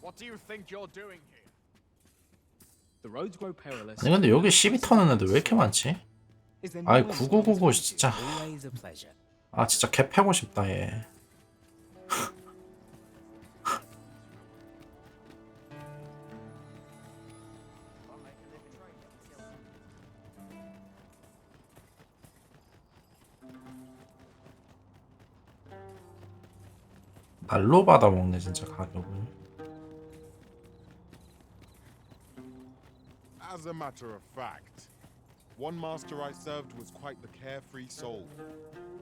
What do you think you're doing here? The roads grow perilous. 아니 근데 여기 12 터는 애들 왜 이렇게 많지? Is there 아이 no 9999 진짜 always a pleasure. 아 진짜 개 패고 싶다 얘. 날로 받아먹네 진짜 가격을. As a matter of fact, one master I served was quite the carefree soul,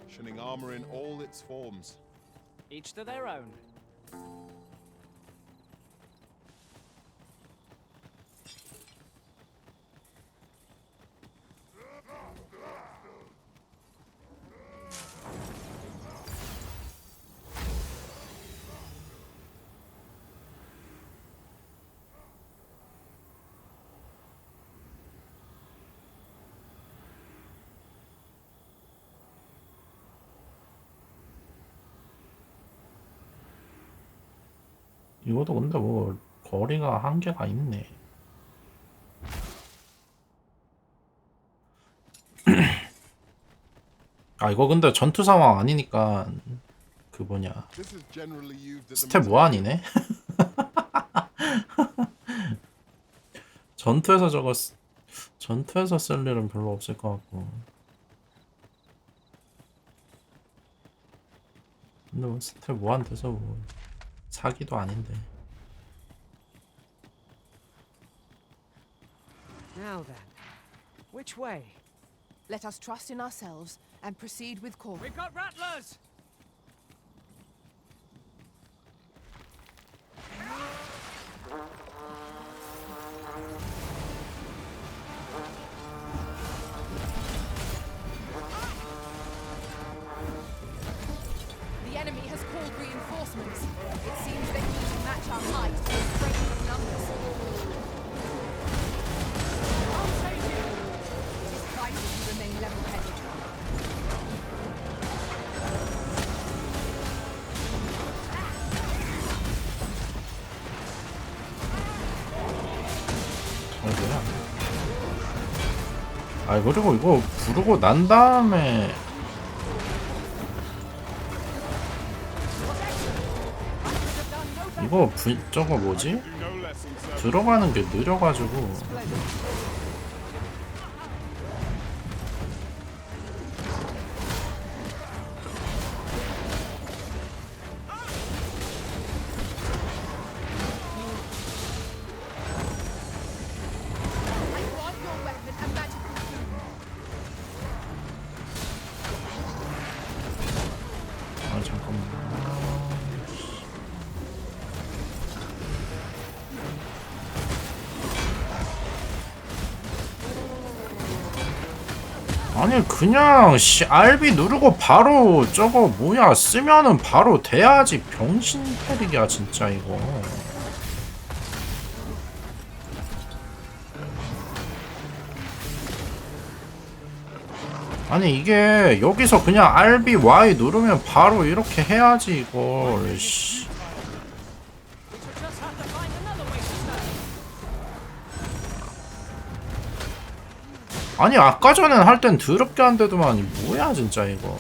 shunning armor in all its forms. Each to their own. 이것도 근데 뭐 거리가 한계가 있네. 아 이거 근데 전투 상황 아니니까 그 뭐냐 This is generally used as a 스텝 무한이네. 전투에서 저거 전투에서 쓸 일은 별로 없을 것 같고. 근데 뭐 스텝 무한 돼서 뭐 사기도 아닌데. Now then, which way? Let us trust in ourselves and proceed with caution. We've got rattlers! The enemy has called reinforcements. It seems they need to match our might to the strength of numbers. I'll save you! It is vital to remain level-headed. 뭐야? 아 그리고 이거 부르고 난 다음에 이거 저거 뭐지? 들어가는 게 느려가지고. I want your weapon and magical food. 아 잠깐만. 아니 그냥 RB 누르고 바로 저거 뭐야 쓰면은 바로 돼야지 병신 패릭이야 진짜 이거. 아니 이게 여기서 그냥 RB Y 누르면 바로 이렇게 해야지 이걸. 씨. We shall just have to find another way to stay. 아니 아까 전엔 할 땐 더럽게 안 되더만. 뭐야 진짜 이거. You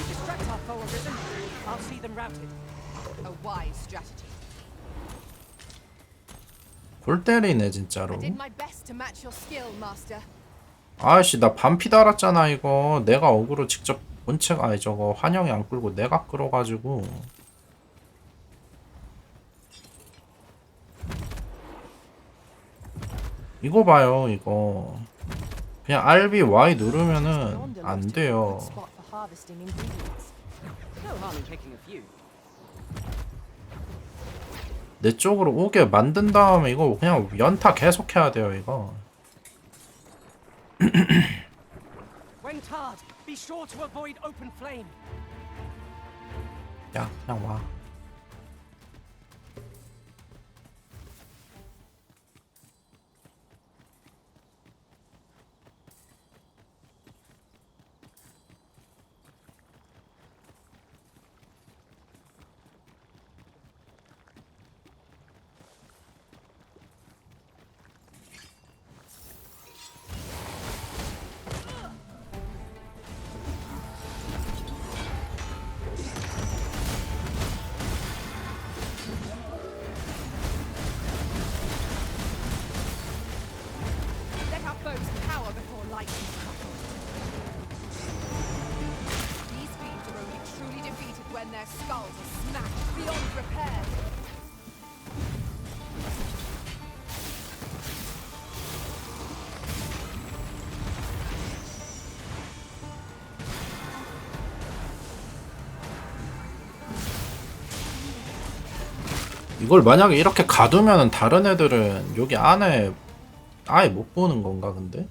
distract our foe arisen. I'll see them routed. A wise strategy. 골 때리네 진짜로. I did my best to match your skill, master. 아이씨 나 반피 달았잖아 이거. 내가 어그로 직접 본책 아니 저거 환영이 안 끌고 내가 끌어가지고. 이거 봐요 이거. 그냥 RB Y 누르면은 안 돼요. Spot for harvesting ingredients. No harm in picking a few. 내 쪽으로 오게 만든 다음에 이거 그냥 연타 계속 해야 돼요 이거. When tarred, be sure to avoid open flame. 야 그냥 와. their skulls are smashed beyond repair. 이걸 만약에 이렇게 가두면은 다른 애들은 여기 안에 아예 못 보는 건가 근데?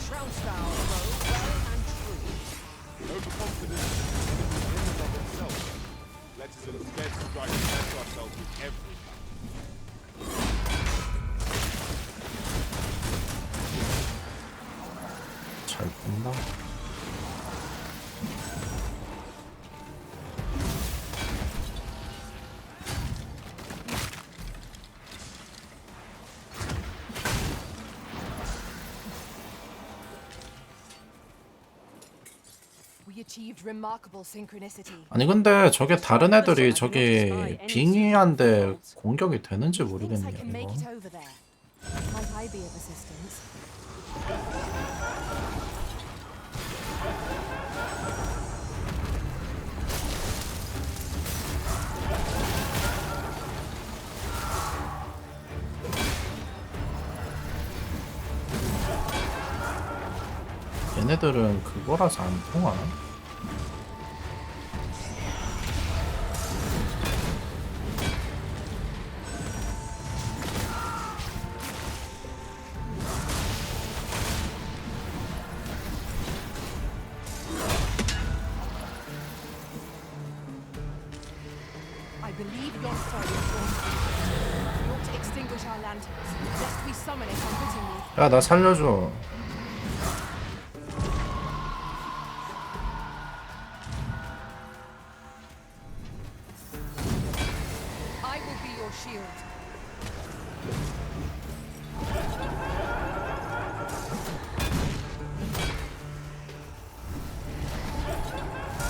Trounced our foe well and true. Overconfidence is in and of itself. Let us instead strive to test ourselves with every battle. 잘 본다. We achieved remarkable synchronicity. 아니 근데 저게 다른 애들이 저기 빙의한데 공격이 되는지 Thinks I 모르겠네 can make 이거. it over there. Might I be of assistance? 얘네들은 그거라서 안 통하나? I believe your foe is gone. We ought to extinguish our lanterns, lest we summon it unwittingly. 야 나 살려줘. I will be your shield.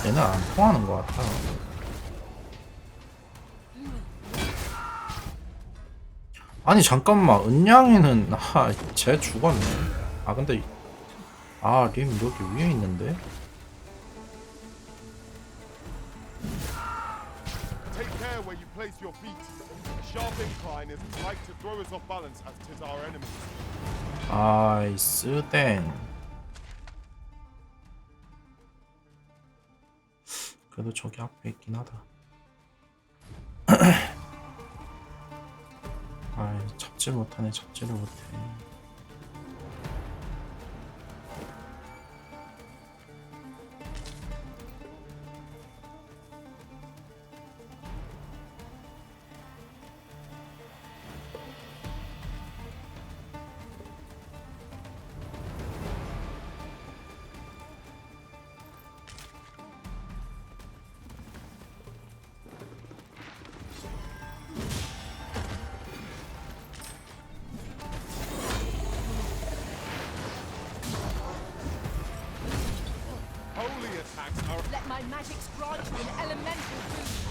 얘는 안 통하는 것 같아. 아니 잠깐만 은양이는 쟤 죽었네. 아 근데 림 여기 위에 있는데? Take care where you place your feet. A sharp incline is like to throw us off balance as 'tis our enemy. 아이 쓰댕. 그래도 저기 앞에 있긴 하다. 아이 잡질 못하네. 잡지를 못해. Holy attacks are Let my magics grant you an elemental boost.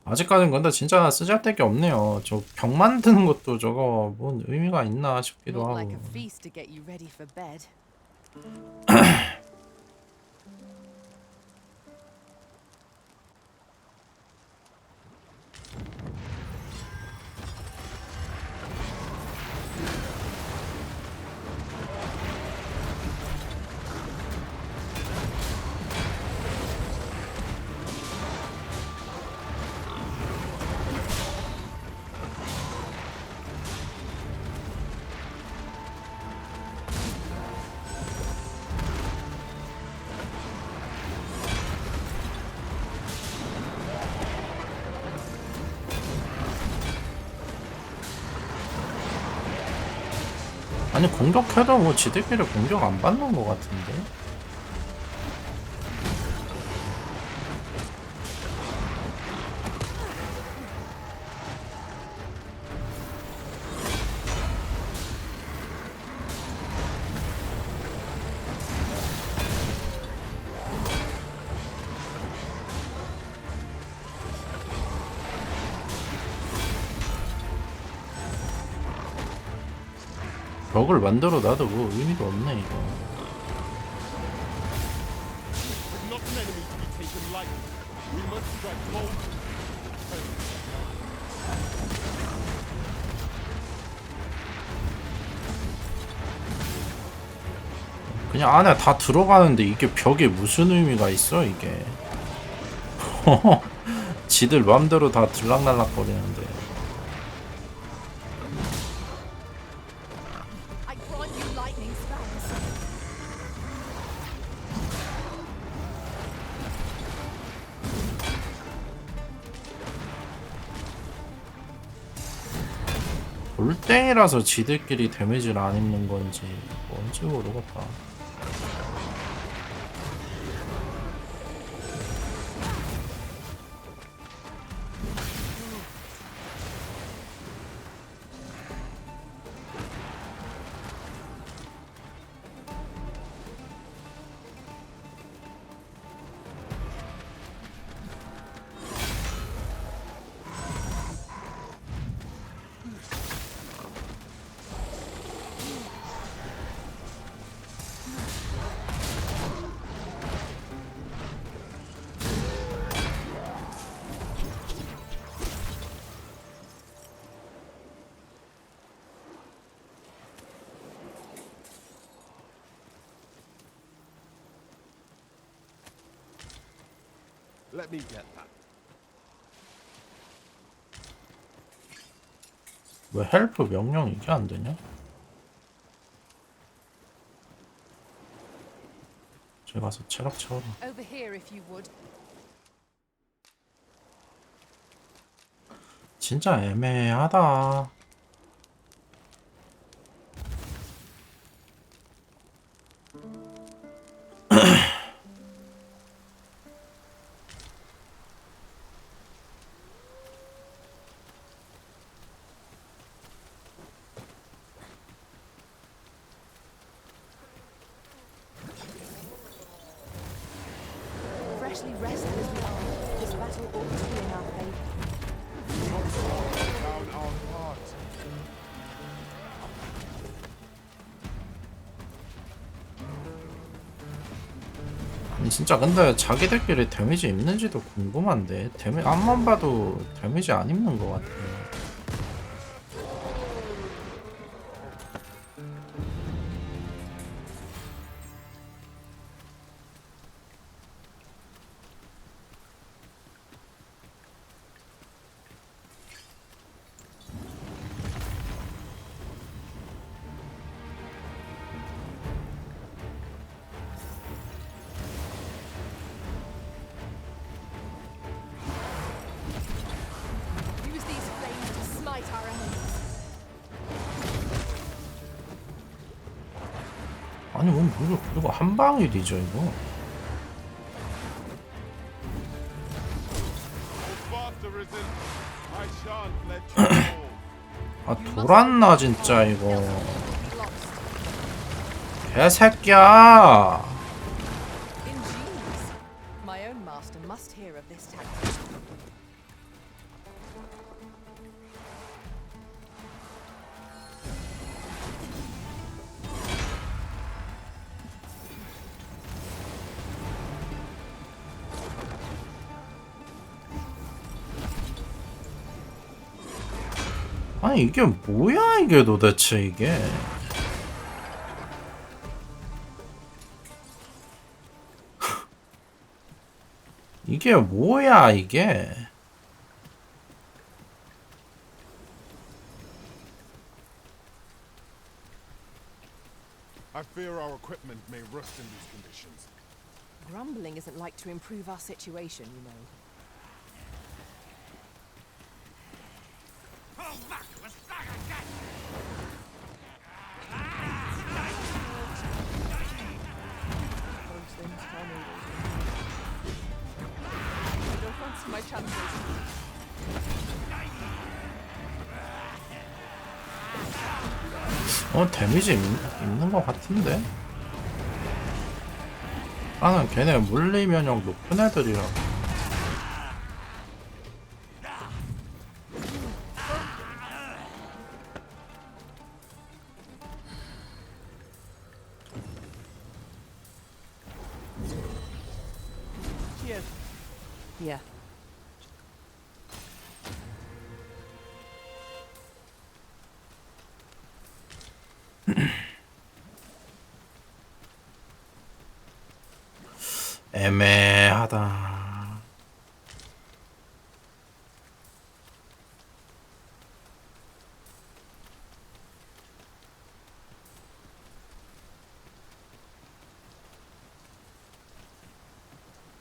아직까진 근데 진짜 쓰잘데기 없네요. 저 병 만드는 것도 저거 뭔 의미가 있나 싶기도 Not 하고. like a feast to get you ready for bed. 아니 공격해도 뭐 지들끼리 공격 안 받는 것 같은데. 벽을 만들어 놔도 뭐 의미도 없네 이거. Not an enemy to be taken lightly. We must strike bold. 그냥 안에 다 들어가는데 이게 벽에 무슨 의미가 있어 이게. 지들 맘대로 다 들락날락거리는데. I grant you lightning spells. 돌덩이라서 지들끼리 데미지를 안 입는 건지 뭔지 모르겠다. Let me get that. 왜 헬프 명령 이게 안 되냐? 저기 가서 체력 채워라. Over here, if you would. 진짜 애매하다. Freshly rested as we are, this battle ought to be in our favor. Down our heart. 아니 진짜 근데 자기들끼리 데미지 입는지도 궁금한데 앞만 봐도 데미지 안 입는 것 같아. Use these flames to smite our enemies. 아니 뭐 그리고 한 방에 뒤져 이거. Faster risen. I shan't let you fall. 아 돌았나 진짜 이거. Lost. 개새끼야. Ingenious. My own master must hear of this tactic. 아니 이게 뭐야 이게 도대체 이게. 이게 뭐야 이게. I fear our equipment may rust in these conditions. Grumbling isn't like to improve our situation, you know. chances. 데미지 있는 것 같은데? 나는 걔네 물리 면역 높은 애들이라. Cheers. Yeah. 애매하다.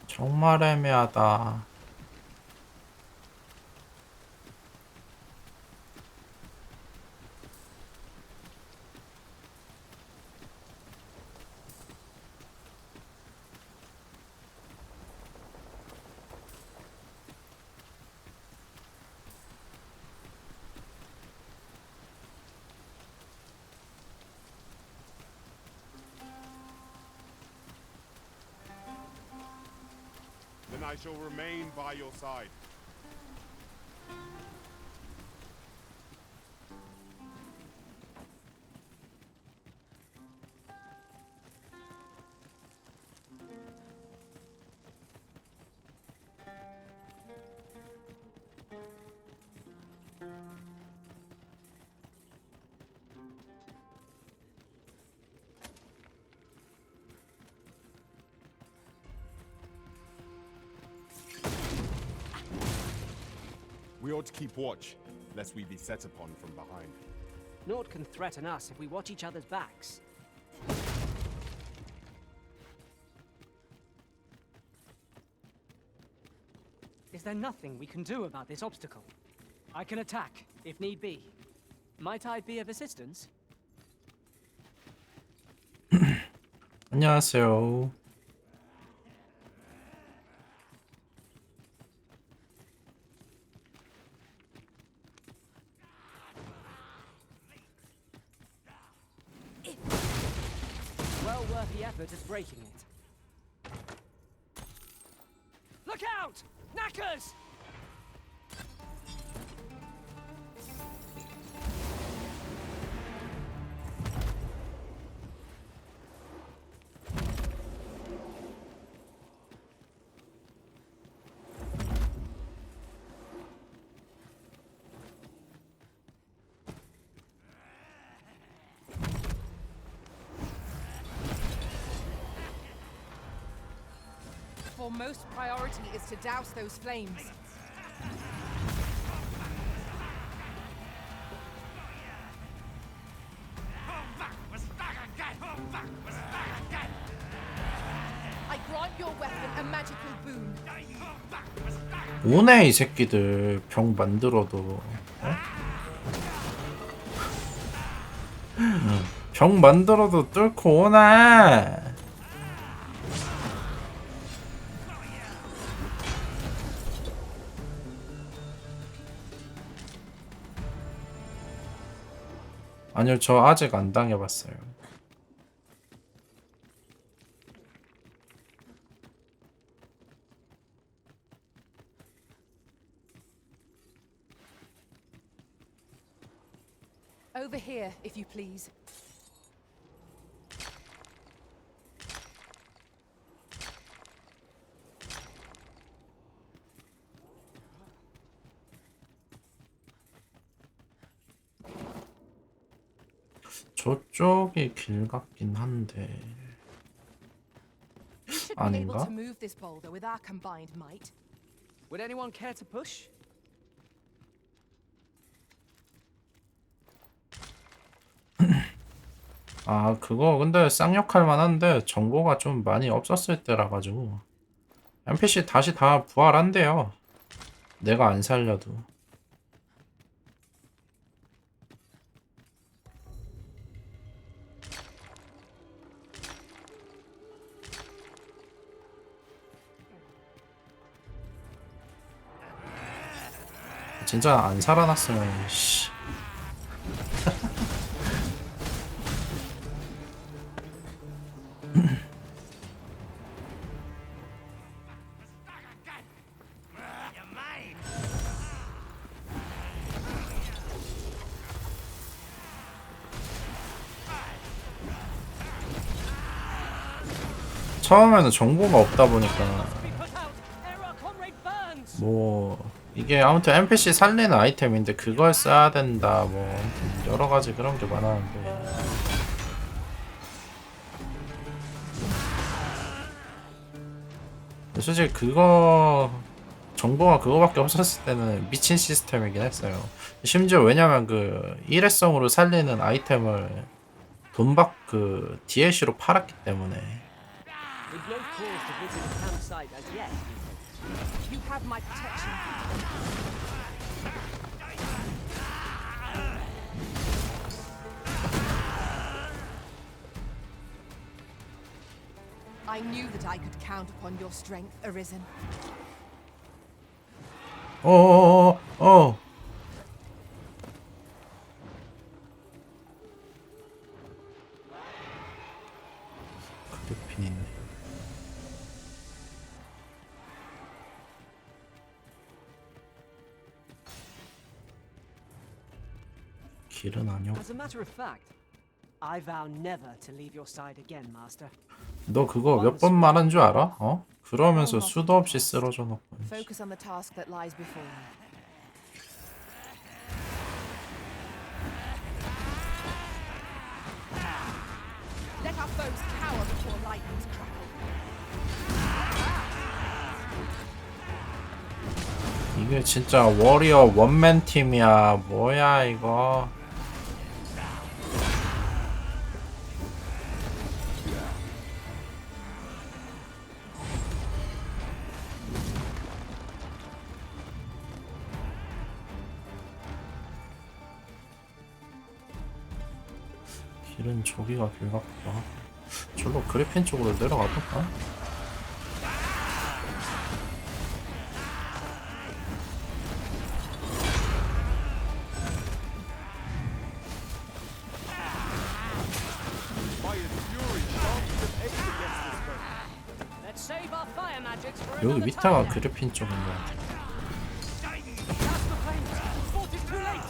정말 애매하다. Then I shall remain by your side. We ought to keep watch, lest we be set upon from behind. Naught can threaten us if we watch each other's backs. Is there nothing we can do about this obstacle? I can attack, if need be. Might I be of assistance? 안녕하세요. Well worth the effort of breaking it. Look out! Knackers! Foremost priority is to douse those flames. I grant your weapon a magical boon. 오네 이 새끼들 병 만들어도. 병 만들어도 뚫고 오네. 아니요, 저 아직 안 당해봤어요. Over here, if you please. 저쪽이 길 같긴 한데. We should be able 아닌가? to move this boulder with our combined might. Would anyone care to push? 아, 그거 근데 쌍욕할 만한데 정보가 좀 많이 없었을 때라 가지고 NPC 다시 다 부활한대요. 내가 안 살려도. 진짜 안 살아났으면 씨. 처음에는 정보가 없다 보니까 Be put out. Ere our comrade burns. 뭐 이게 아무튼 NPC 살리는 아이템인데 그걸 써야 된다 뭐 아무튼 여러 가지 그런 게 많았는데 근데 솔직히 그거 정보가 그거밖에 없었을 때는 미친 시스템이긴 했어요. 심지어 왜냐면 그 일회성으로 살리는 아이템을 그 DLC로 팔았기 때문에 With no cause to visit the campsite as yet. You have my protection. I knew that I could count upon your strength, Arisen. 어어어어 그래핀 있네. 길은 아니오. As a matter of fact, I vow never to leave your side again, Master. 너 그거 몇 번 말한 줄 알아? 어? 그러면서 수도 없이 쓰러져 놓고. Focus on the task that lies before you. Let our foes cower before lightning's crackle. 이게 진짜 워리어 원맨 팀이야. 뭐야 이거? 길은 저기가 길 같다. 저로 그리핀 쪽으로 내려가 볼까? Fire's fury sharpens an edge against this foe. Let's save our fire magics for 여기 another 밑에가 time. 그리핀 쪽인 것 같아. That's the flames. Fort is too late.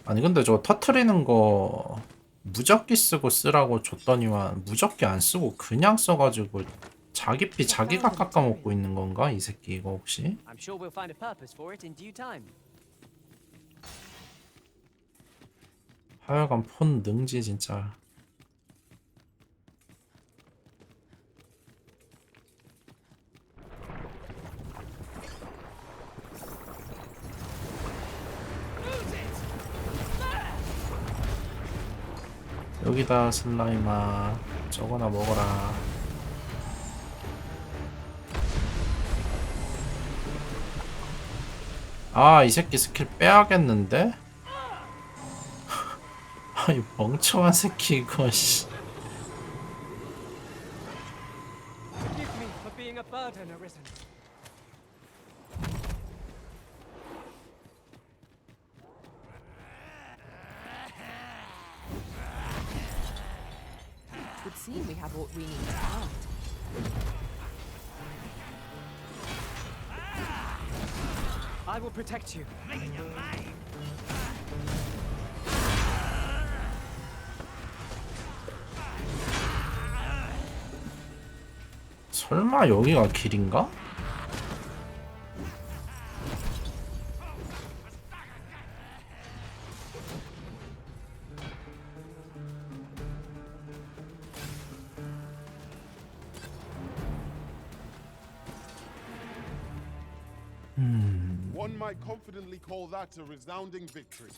아니 근데 저 터트리는 거 무적기 쓰고 쓰라고 줬더니만 무적기 안 쓰고 그냥 써가지고 자기 피 자기가 깎아먹고 있는 건가? 이 새끼 이거 혹시? I'm sure we'll find a purpose for it in due time. 하여간 폰 능지 진짜. 여기다 슬라임아 저거나 먹어라. 아, 이 새끼 스킬 빼야겠는데? 아이 멍청한 새끼 이거 씨. Forgive me for being a burden, Arisen. Would seem we have what we need to act. I will protect you. 설마 여기가 길인가? One might confidently call that a resounding victory.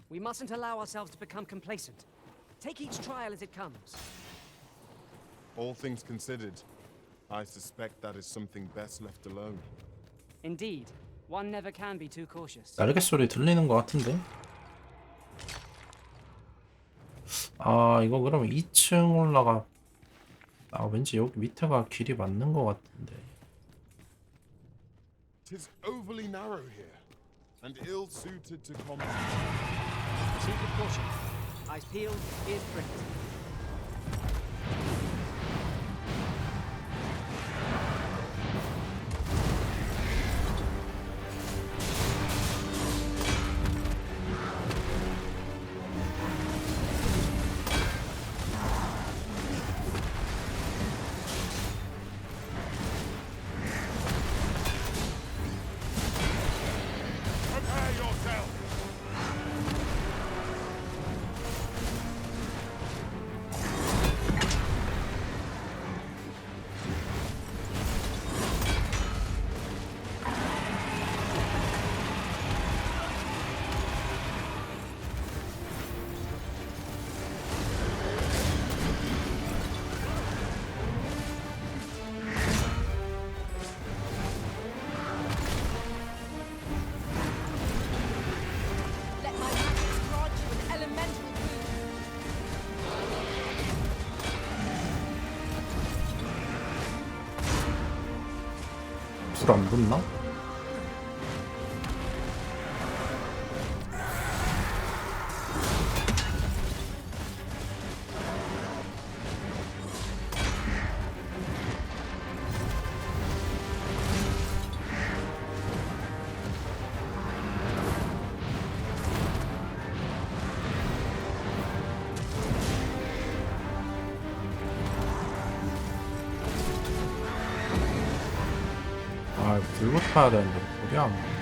We mustn't allow ourselves to become complacent. Take each trial as it comes. All things considered, I suspect that is something best left alone. Indeed, one never can be too cautious. 날개 소리 들리는 것 같은데? 아 이거 그러면 2층 올라가. 아 왠지 여기 밑에가 길이 맞는 것 같은데. 'Tis overly narrow here, and ill-suited to combat. Proceed with caution. Eyes peeled, ears pricked. Prepare yourself! Let my magic grant you an elemental boon. 불 안 붙나? 아 불 붙어야 되는데 불이 안 붙네.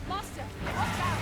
Master, watch out!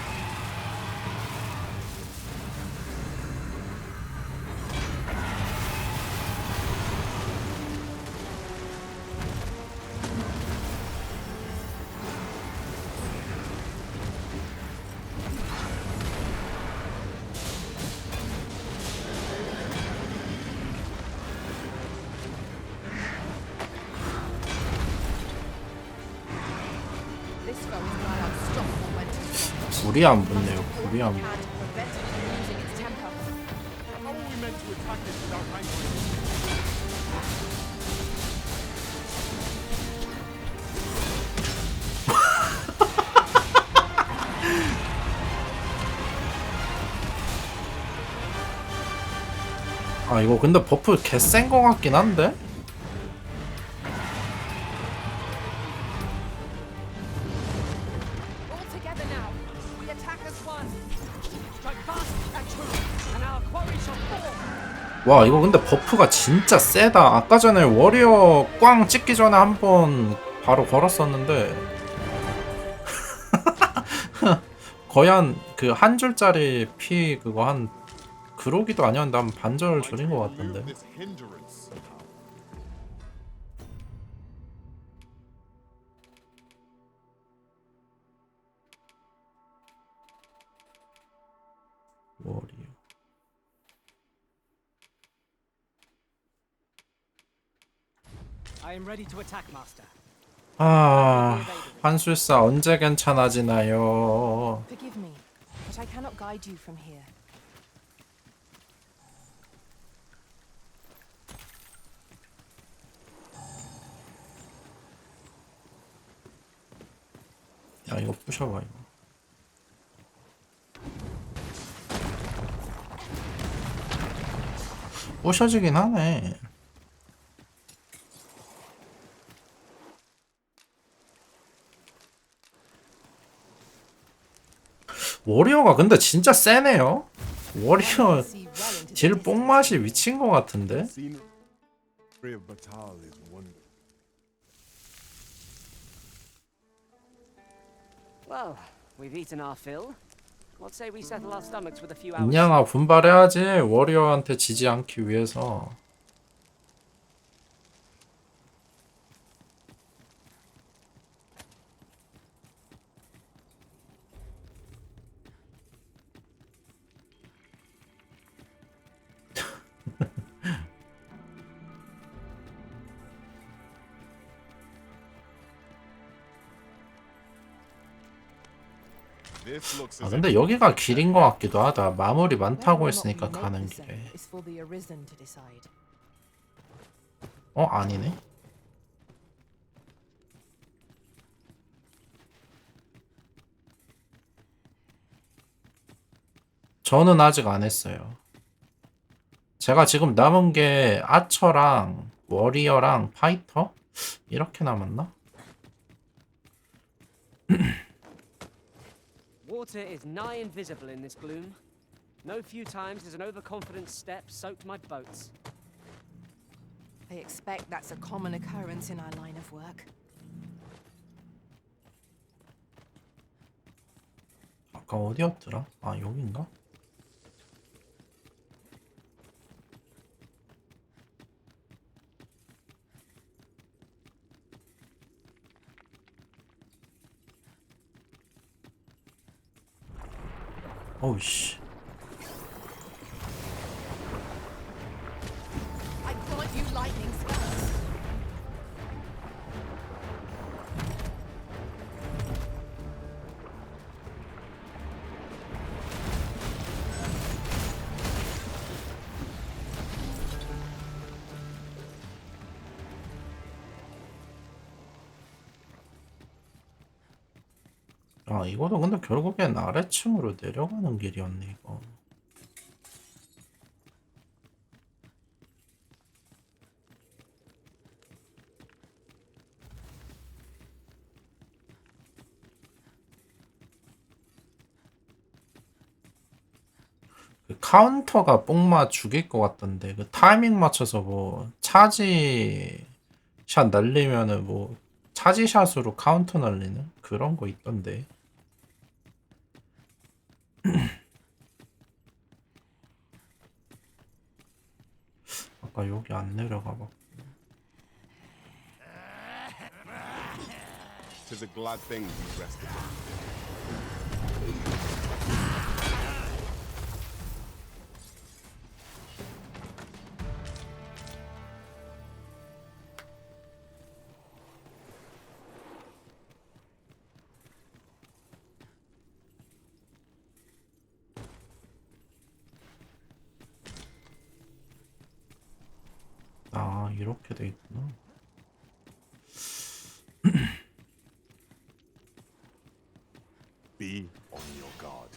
This foe is not unstoppable when too 불이 안 붙네요. 불이 안 붙. can to prevent it from losing its temper. How are we meant to attack it without anchoring? 아 이거 근데 버프 개 센 거 같긴 한데? All together now. We attack as one. Strike fast and true, and our quarry shall fall. 와 이거 근데 버프가 진짜 세다. 아까 전에 워리어 꽝 찍기 전에 한 번 바로 걸었었는데 거의 한 그 한 줄짜리 피 그거 한 그러기도 아니었는데 한 반절 줄인 것 같던데. Remove this hindrance somehow. 워리어. I am ready to attack, Master. 아 환술사 언제 괜찮아지나요? Forgive me, but I cannot guide you from here. 야 이거 부셔봐 이거. 부셔지긴 하네. 워리어가 근데 진짜 세네요. 워리어 See well into 딜 the 뽕맛이 미친 것 같은데. Scenery of Batal is wonderful. Well, we've eaten our fill. What say we settle our stomachs with a few hours? 인양아 분발해야지. 워리어한테 지지 않기 위해서. This looks 아 as if 근데 여기가 길인 것 같기도 하다. 마물이 Whether 많다고 or not we 했으니까 make 가는 the 길에. zone is for the Arisen to decide. 어 아니네. 저는 아직 안 했어요. 제가 지금 남은 게 아처랑 워리어랑 파이터 이렇게 남았나? Water is nigh invisible in this gloom. No few times has an overconfident step soaked my boats. I expect that's a common occurrence in our line of work. 아까 어디였더라? 아 여긴가? 어우씨. I grant you lightning spells. 아 이거도 근데 결국엔 아래층으로 내려가는 길이었네 이거. 그 카운터가 뽕마 죽일 것 같던데 그 타이밍 맞춰서 뭐 차지 샷 날리면은 뭐 차지 샷으로 카운터 날리는 그런 거 있던데. 아까 여기 안 내려가 봐. tis a glad thing we rested. 아 이렇게 돼 있구나. Be on your guard.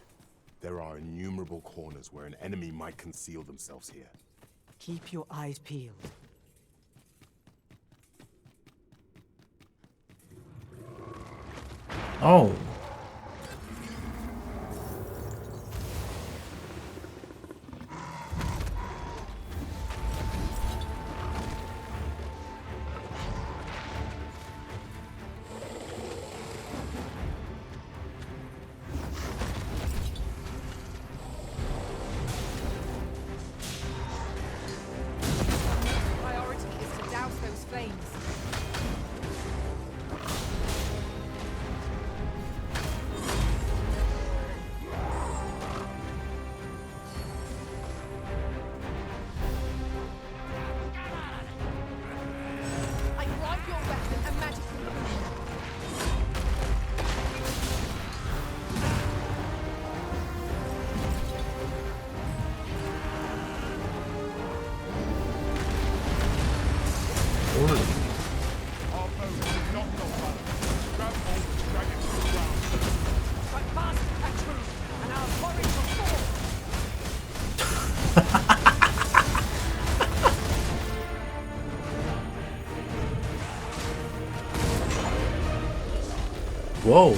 There are innumerable corners where an enemy might conceal themselves here. Keep your eyes peeled. 어우. Priority is to douse those flames. I grant your weapon a magical illusion. 오늘 Our foes did not know balance. Grab hold and drag it to the ground. But fast and true, and our porridge will fall. 와우.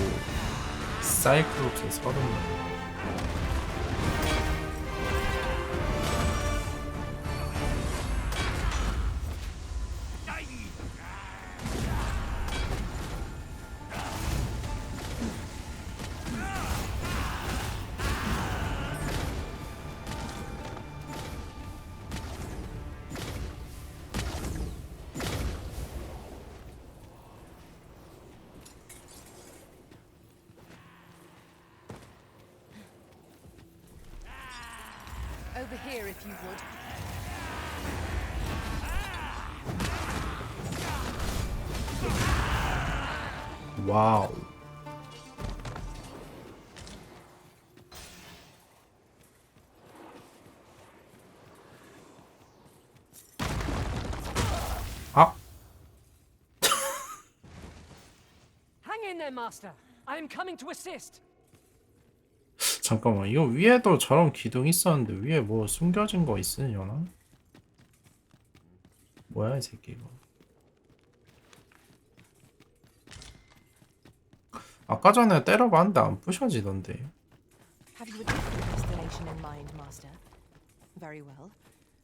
사이클롭스 30명. Over here, if you would. 와우. in there, Master. I am coming to assist. 잠깐만, 이거 위에도 저런 기둥 있었는데 위에 뭐 숨겨진 거 있으려나? 뭐야 이 새끼 이거. 아까 전에 때려봤는데 안 부셔지던데. Have you a different destination in mind, Master? Very well.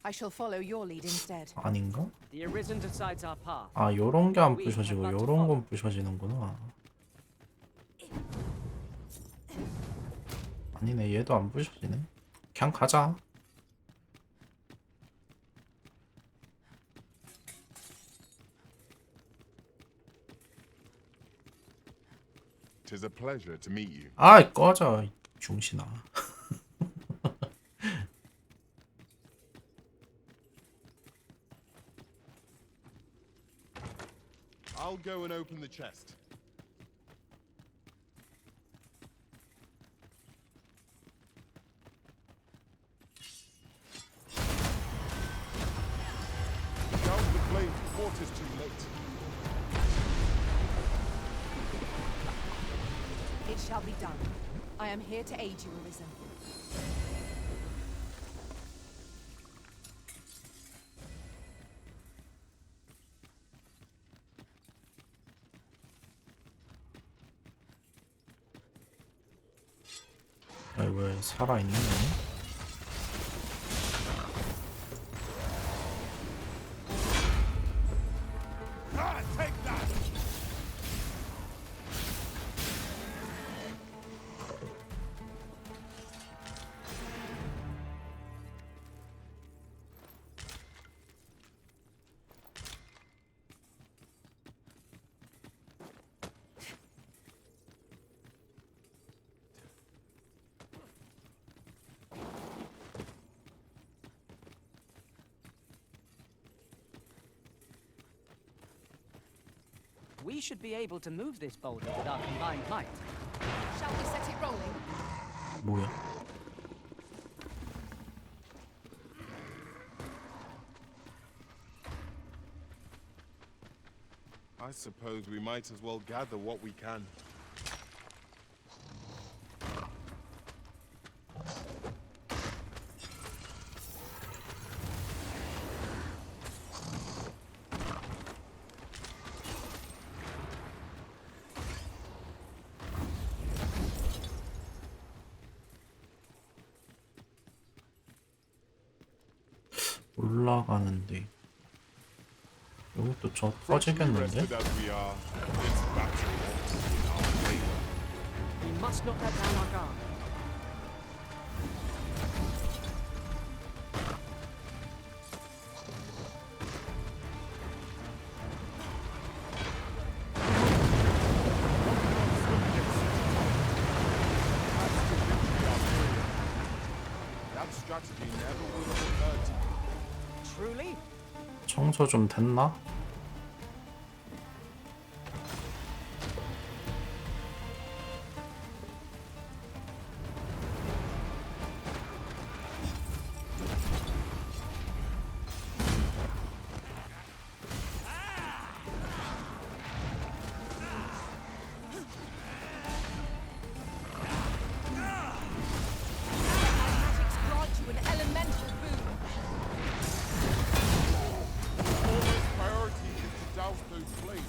I shall follow your lead instead. 아닌가? The Arisen decides our path. 아, 요런 게 안 부셔지고 요런 건 부셔지는구나. 아니네, 얘도 안 부셔지네. 그냥 가자. Tis a pleasure to meet you. 아이, 꺼져, 이 중신아. I'll go and open the chest. Down the flame before 'tis too late. It shall be done. I am here to aid you, Arisen. 아이, 왜 살아있는 거니? Take that! We should be able to move this boulder with our combined might. Shall we set it rolling? 뭐야? I suppose we might as well gather what we can. 올라가는데 이것도 저 Freshly 터지겠는데? rested as we are, this battle won't be in our favor. We must not let down our guard. That strategy never would have occurred to me. Truly? 청소 좀 됐나? Magics grant you an elemental boon. Always priority is to douse those flames.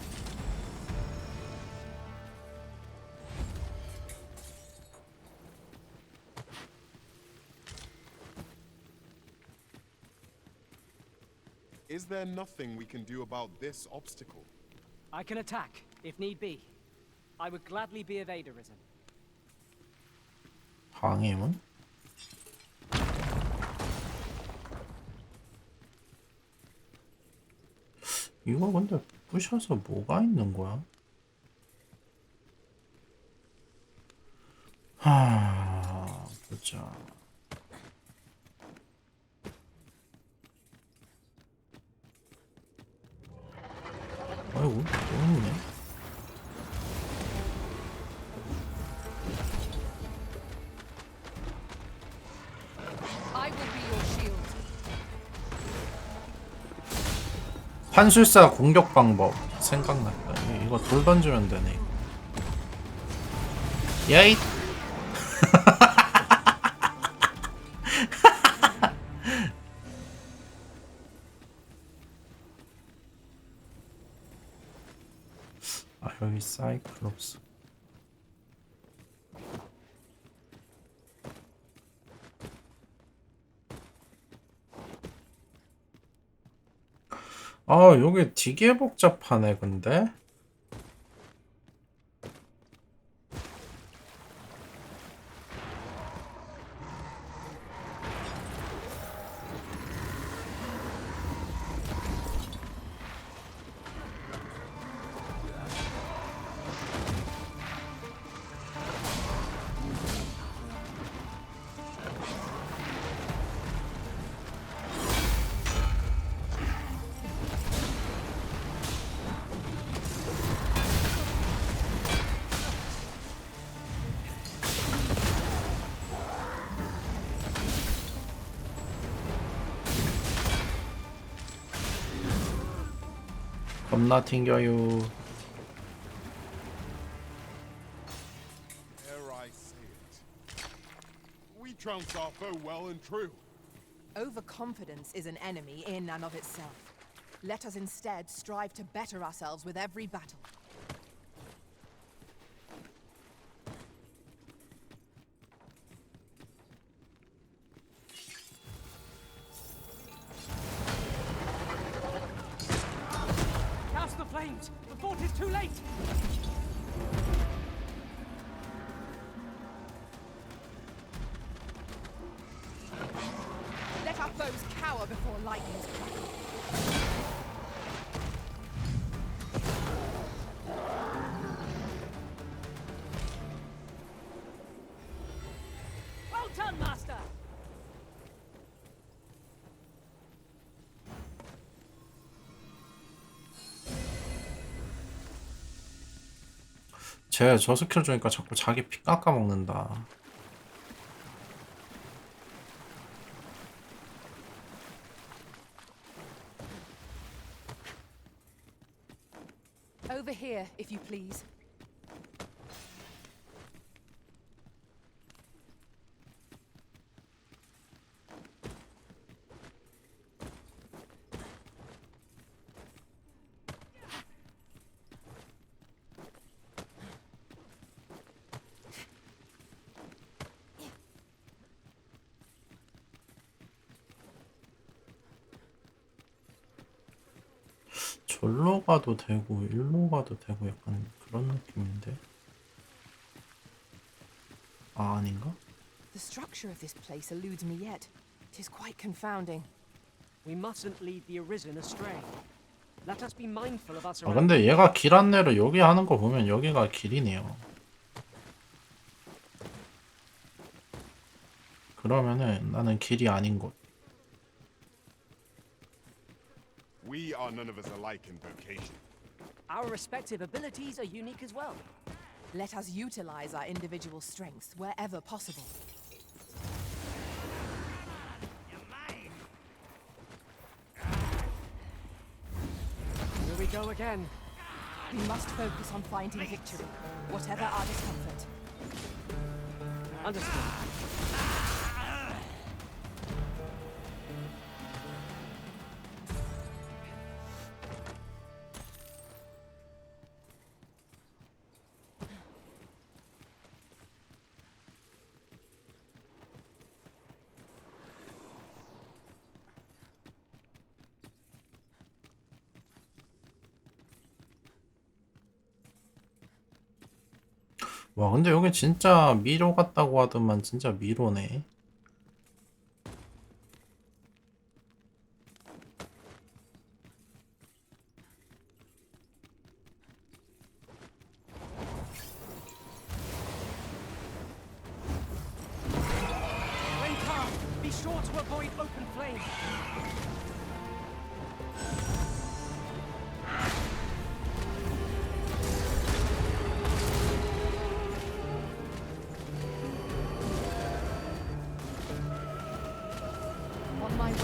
Is there nothing we can do about this obstacle? I can attack, if need be. I would gladly be of aid, Arisen. 방해문? 이거 근데 부셔서 뭐가 있는 거야? 보자. 아이고, 너무 네 I will be your shield. 환술사 공격 방법 생각났다. 이거 돌 던지면 되네. 야잇. 아 여기 사이클롭스. 아 여기 되게 복잡하네 근데. 겁나 튕겨요. Dare I say it? We trounced our foe well and true. Overconfidence is an enemy in and of itself. Let us instead strive to better ourselves with every battle. Douse the flames! The fort is too late! Let our foes cower before lightning's crackle. Well done, Master! 쟤 저 스킬 주니까 자꾸 자기 피 깎아먹는다. Over here, if you please. 절로 가도 되고 일로 가도 되고 약간 그런 느낌인데. 아 아닌가? The structure of this place eludes me yet. It is quite confounding. We mustn't lead the Arisen astray. Let us be mindful of our 아 surroundings. 근데 얘가 길 안내를 여기 하는 거 보면 여기가 길이네요. 그러면은 나는 길이 아닌 곳. We are none of us alike in vocation. Our respective abilities are unique as well. Let us utilize our individual strengths wherever possible. Here we go again. We must focus on finding victory, whatever our discomfort. Understood. 와 근데 여기 진짜 미로 같다고 하더만 진짜 미로네. When come, be sure to avoid open flame. On my way.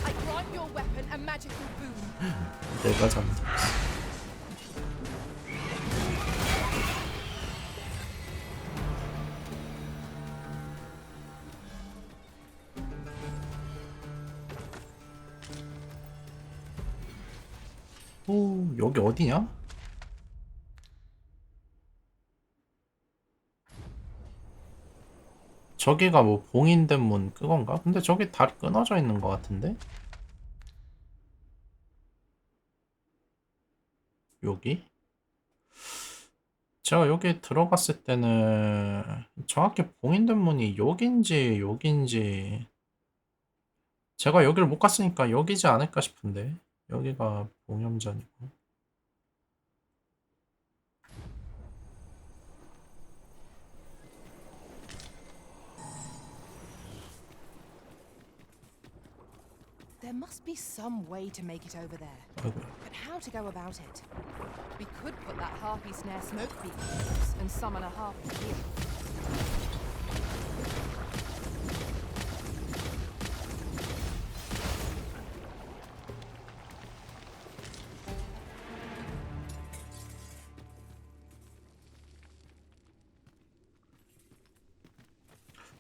I grant your weapon a magical boon. 내가 잠들었어. 오, 여기 어디냐? 저기가 뭐 봉인된 문 그건가? 근데 저기 다리 끊어져 있는 것 같은데? 여기? 제가 여기 들어갔을 때는 정확히 봉인된 문이 여긴지 여긴지 제가 여기를 못 갔으니까 여기지 않을까 싶은데 여기가 봉염전이고 There must be some way to make it over there. 아이고. But how to go about it? We could put that harpy snare smoke beacon close and summon a harpy here.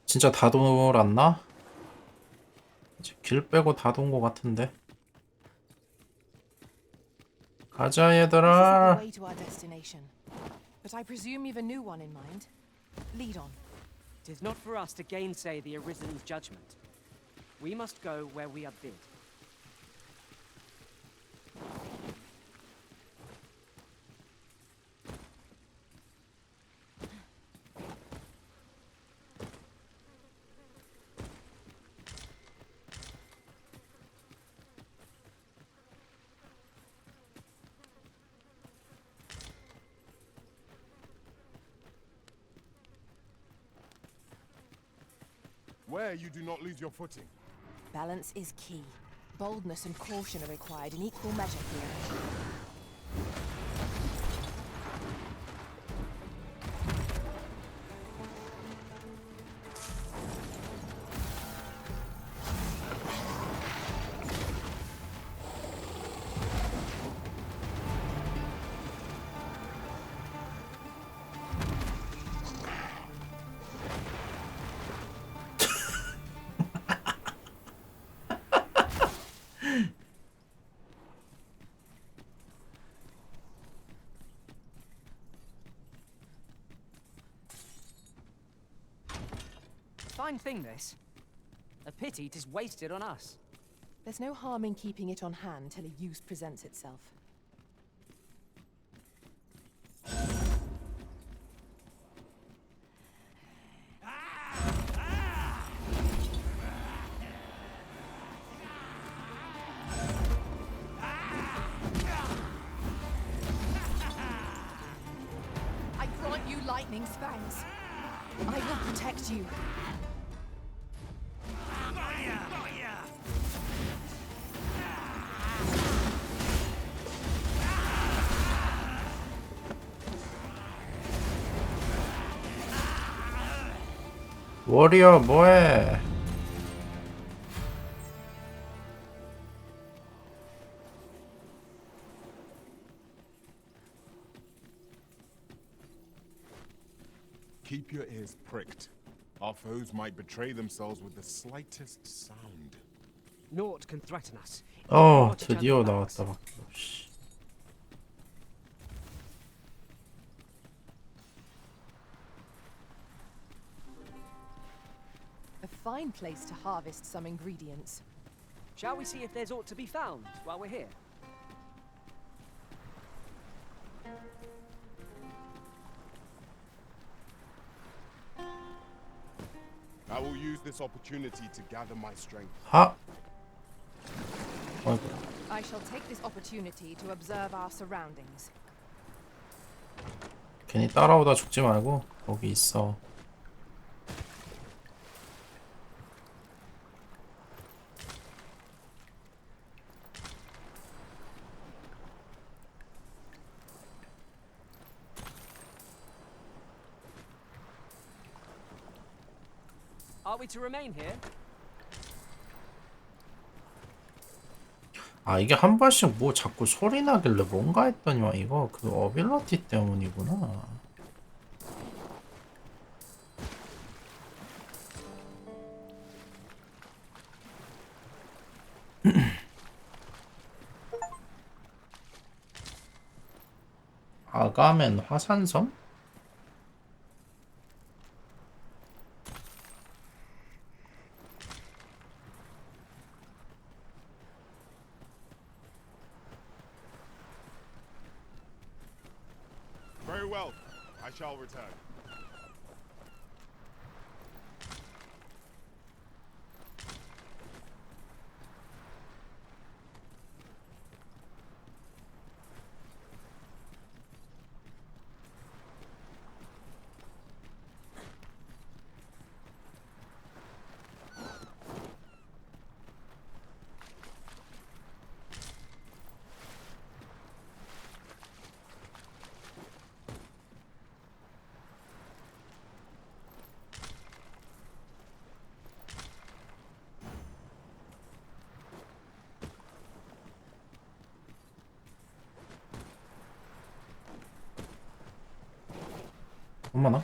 진짜 다 돌았나? 이제 길 빼고 다 돈 거 같은데 가자 This is the 얘들아. way to our destination. But I presume you've a new one in mind. Lead on. It is not for us to gainsay the Arisen's judgment. We must go where we are bid. Where you do not lose your footing. Balance is key. Boldness and caution are required in equal measure here. Fine thing, this. A pity 'tis wasted on us. There's no harm in keeping it on hand till a use presents itself. I grant you lightning fangs. I will protect you. 워리어 뭐해? Keep your ears pricked. Our foes might betray themselves with the slightest sound. Naught can threaten us. 어 드디어 나왔다 막. 씨. A fine place to harvest some ingredients. Shall we see if there's aught to be found while we're here? I will use this opportunity to gather my strength. 하. 아이고. I shall take this opportunity to observe our surroundings. 괜히 따라오다 죽지 말고 거기 있어. Are we to remain here? 아 이게 한 번씩 뭐 자꾸 소리 나길래 뭔가 했더니만 이거 그 어빌러티 때문이구나. 아가멘 화산섬? Very well. I shall return. 엄마나?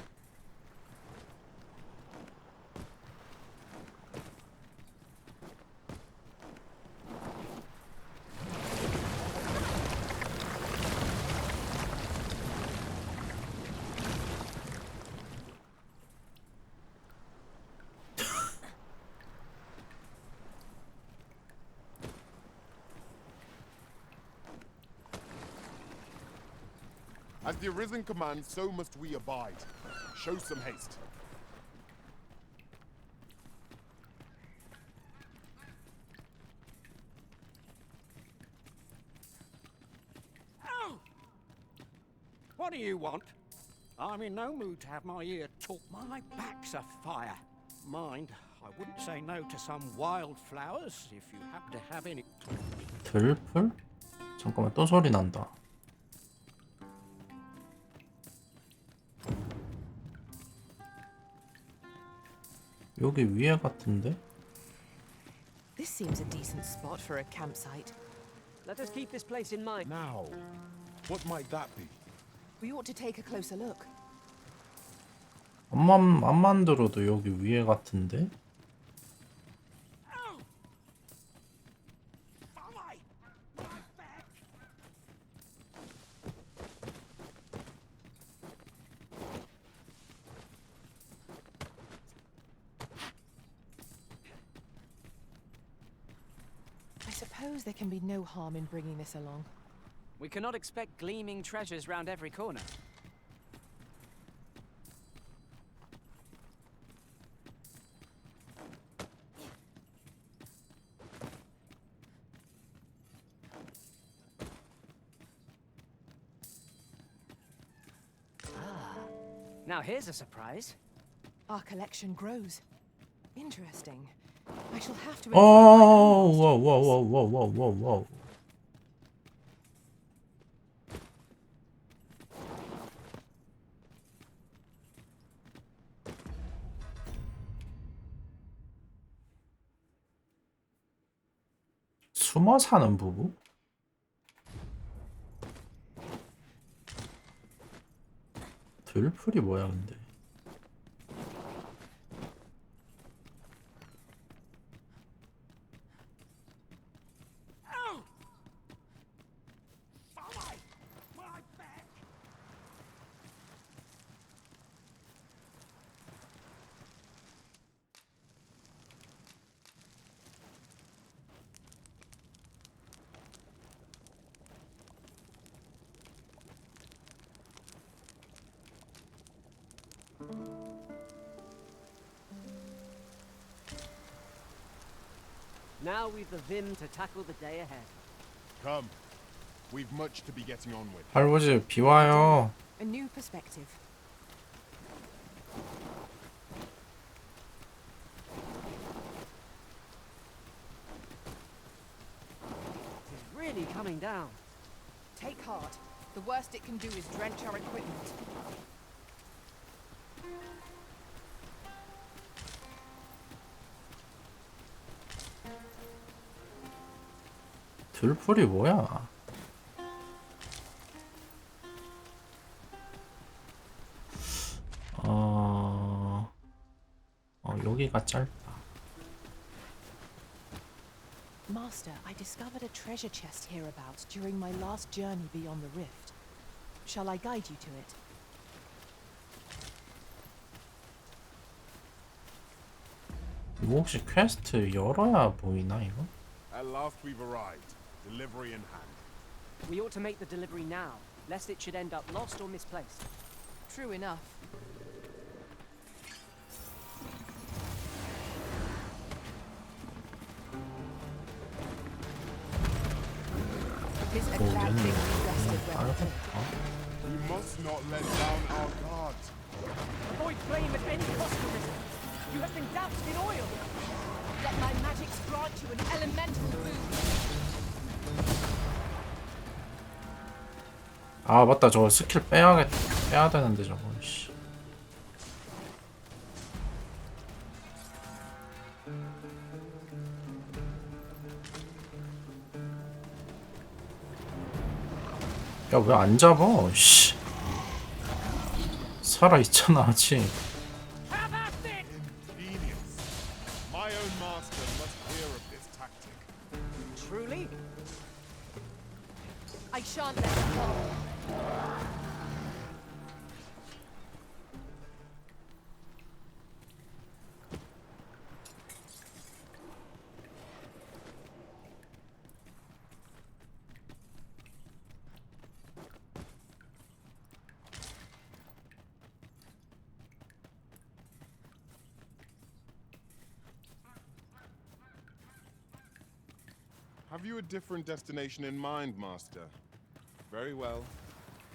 As the Arisen commands, so must we abide. Show some haste. What do you want? I'm in no mood to have my ear talk. My back's afire. Mind, I wouldn't say no to some wildflowers if you happen to have any. 들풀? 잠깐만 또 소리 난다. 여기 위에 같은데? This seems a decent spot for a campsite. Let us keep this place in mind. Now, what might that be? We ought to take a closer look. 앞만 들어도 여기 위에 같은데? I suppose there can be no harm in bringing this along. We cannot expect gleaming treasures round every corner. Now here's a surprise. Our collection grows. Interesting. I shall have to. 어, 와와와와와와와. 숨어 사는 부부? 들풀이 뭐야 근데? Now we've the vim to tackle the day ahead. Come. We've much to be getting on with. 할아버지 비 와요. A new perspective. It is really coming down. Take heart. The worst it can do is drench our equipment. 들풀이 뭐야? 여기가 짧다. Master, I discovered a treasure chest hereabouts during my last journey beyond the rift. Shall I guide you to it? 이거 혹시 퀘스트 열어야 보이나 이거? At last we've arrived. Delivery in hand. We ought to make the delivery now, lest it should end up lost or misplaced. True enough. This a glad thing we rested well. We must not let down our guard. Avoid flame at any cost, Arisen. You have been doused in oil. Let my magics grant you an elemental boon. 아 맞다, 저거 스킬 빼야 되는데 저거. 씨. 야 왜 안 잡아? 씨. 살아 있잖아 아직. Ingenious. My own master must hear of this tactic. Truly? I shan't let it go. Have you a different destination in mind, Master? Very well.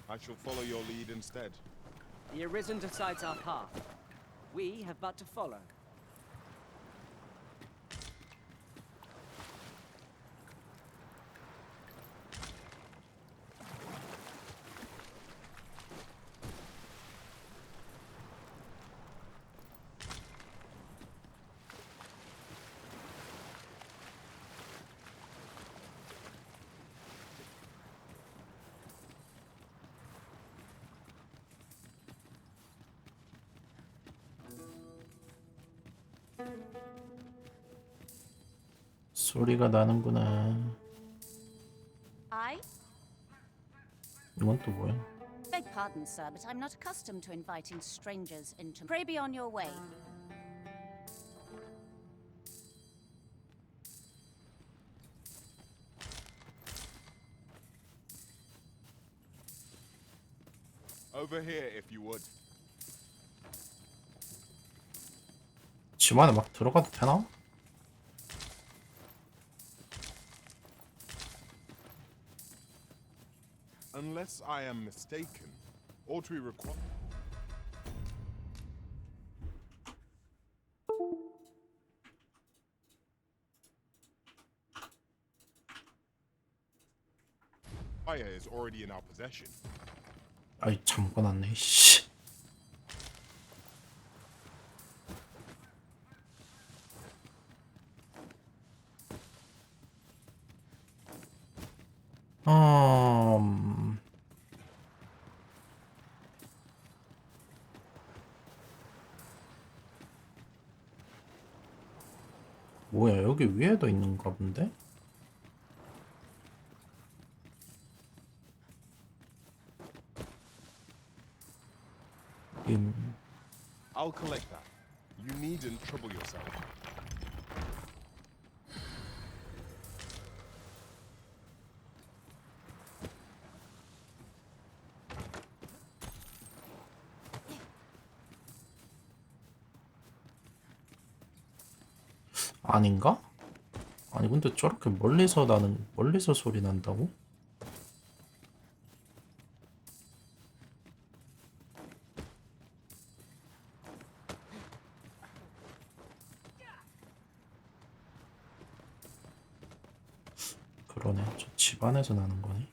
I shall follow your lead instead. The Arisen decides our path. We have but to follow. 소리가 나는구나. I? 이건 또 뭐야? Beg pardon, sir, but I'm not accustomed to inviting strangers into. Pray be on your way. Over here, if you would. 집 안에 막 들어가도 되나? Unless I am mistaken, ought we require... Fire is already in our possession. 아이 잠궈놨네. 씨. 뭐야 여기 위에도 있는가 본데? I'll collect that. You needn't trouble yourself. 아닌가? 아니 근데 저렇게 멀리서 소리 난다고? 그러네. 저 집 안에서 나는 거네.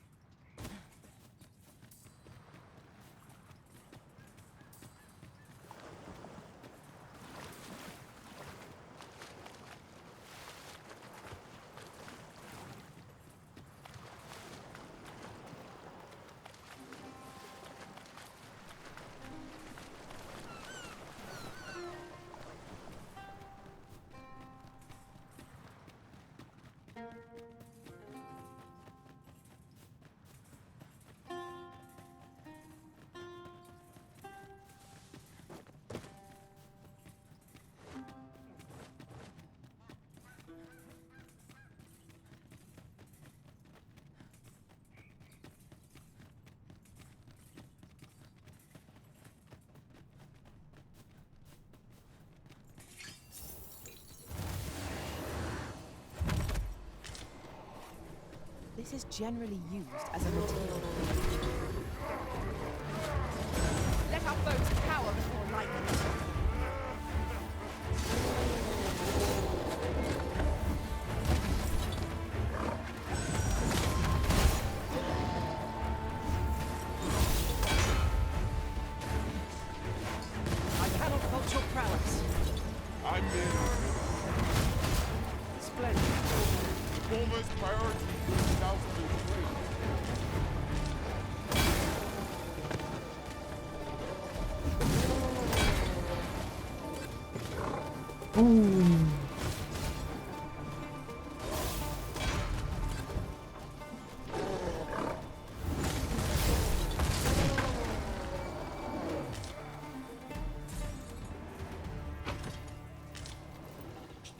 This is generally used as a material. Let our foes cower before lightning. I cannot fault your prowess. I'm in. Splendid. Foremost priority is south of the trade.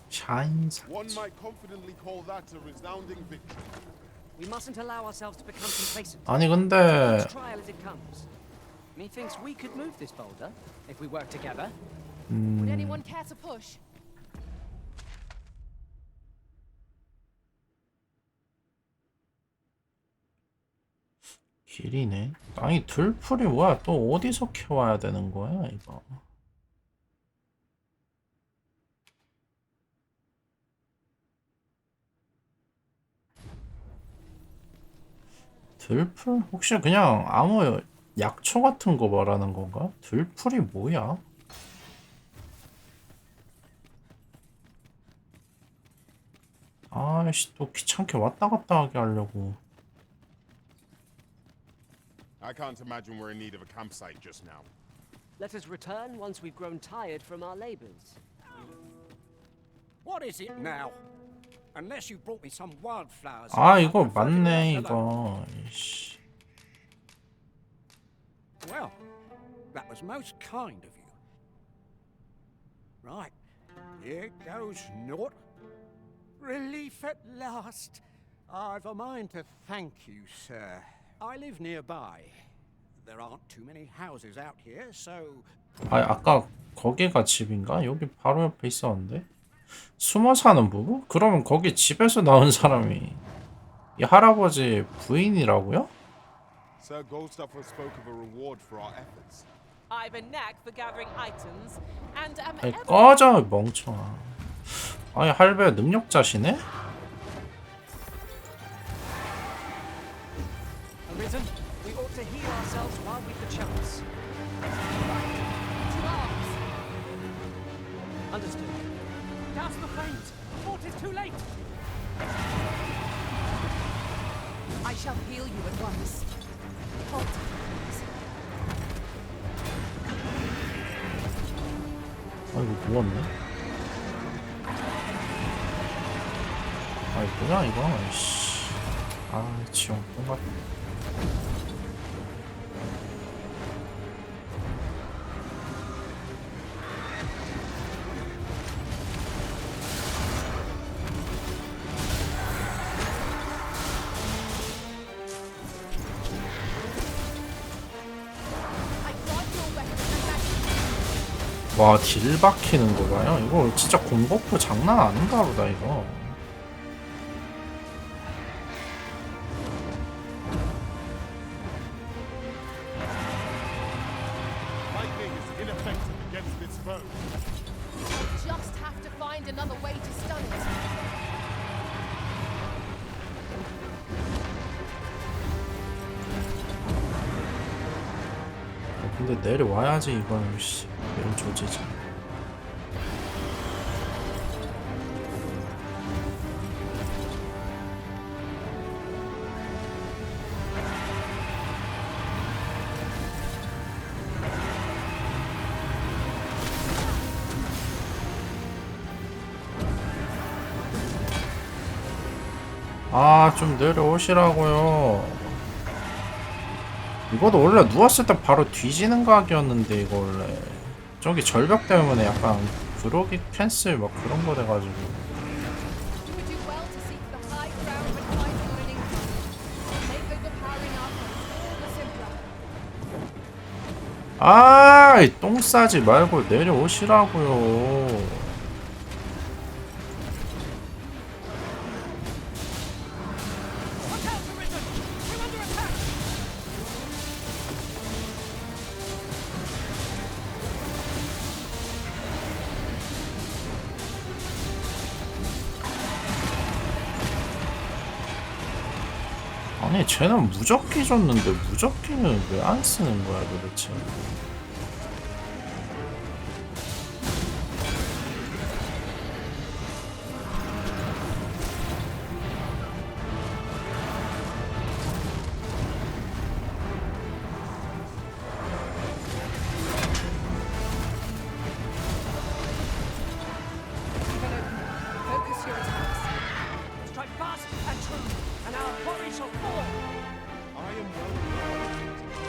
샤인사. One might confidently call that a resounding victory. We mustn't allow ourselves to become complacent. 아니 근데 Each trial as it comes. Methinks we could move this boulder if we work together. Would anyone care to push? 길이네. 아니 들풀이 뭐야? 또 어디서 캐와야 되는 거야 이거? 들풀? 혹시 그냥 아무 약초 같은 거 말하는 건가? 들풀이 뭐야? 아이씨 또 귀찮게 왔다 갔다 하게 하려고. I can't imagine we're in need of a campsite just now. Let us return once we've grown tired from our labors. What is it now? Unless you brought me some wildflowers. 아 I'd 이거 prefer to be 맞네 left alone. 이거. 이씨. Well, that was most kind of you. Right, here goes naught. Relief at last. I've a mind to thank you, sir. I live nearby. There aren't too many houses out here, so 아 아까 거기가 집인가? 여기 바로 옆에 있었는데? 숨어 사는 부부? 그러면 거기 집에서 나온 사람이 이 할아버지 부인이라고요? Sir Goldstuffer spoke of a reward for our efforts. I've a knack for gathering items, and am 아니 ever 꺼져 멍청아. 아니 할배 능력자시네? Arisen, we ought to heal ourselves while we've the chance. to arms. Understood. Douse the flames before it is too late. I shall heal you at once. Halt, please. 아이고 누웠네. 아이 뭐야 이거. 씨. 아 지금 똥같. I grant your weapon and magic. 와 딜 박히는 거 봐요. 이거 진짜 공버프 장난 아닌가 보다 이거. Lightning is ineffective against this foe. Just have to find another way to stun it. 근데 내려와야지 이거는 씨 이런 조지지. 아, 좀 내려오시라고요. 이것도 원래 누웠을 때 바로 뒤지는 각이었는데 이거 원래 저기 절벽 때문에 약간 그러기 캔슬 막 그런 거 돼가지고. You would do well to seek the high ground when fighting on an incline. It'll make overpowering our foes all the simpler. 아, 똥 싸지 말고 내려오시라고요. Look out, Arisen! We're under attack! 아니, 쟤는 무적기 줬는데 무적기는 왜 안 쓰는 거야 도대체? Focus your attacks. Strike fast and true, and our quarry shall fall. I am well.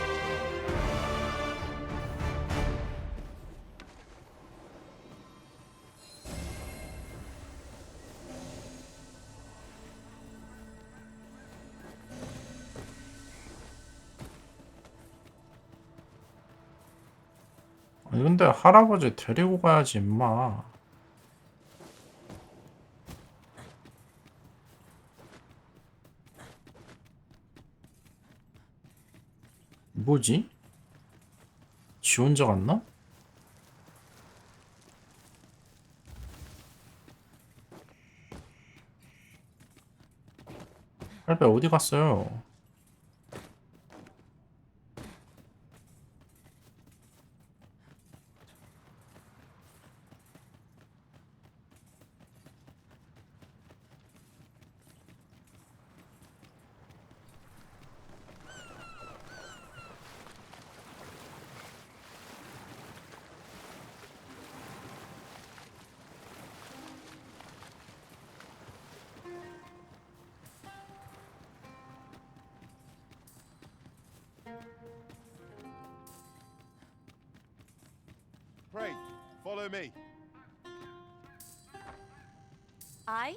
아니 근데 할아버지 데리고 가야지 임마. 뭐지? 지 혼자 갔나? 할배 어디 갔어요? Pray, follow me. I?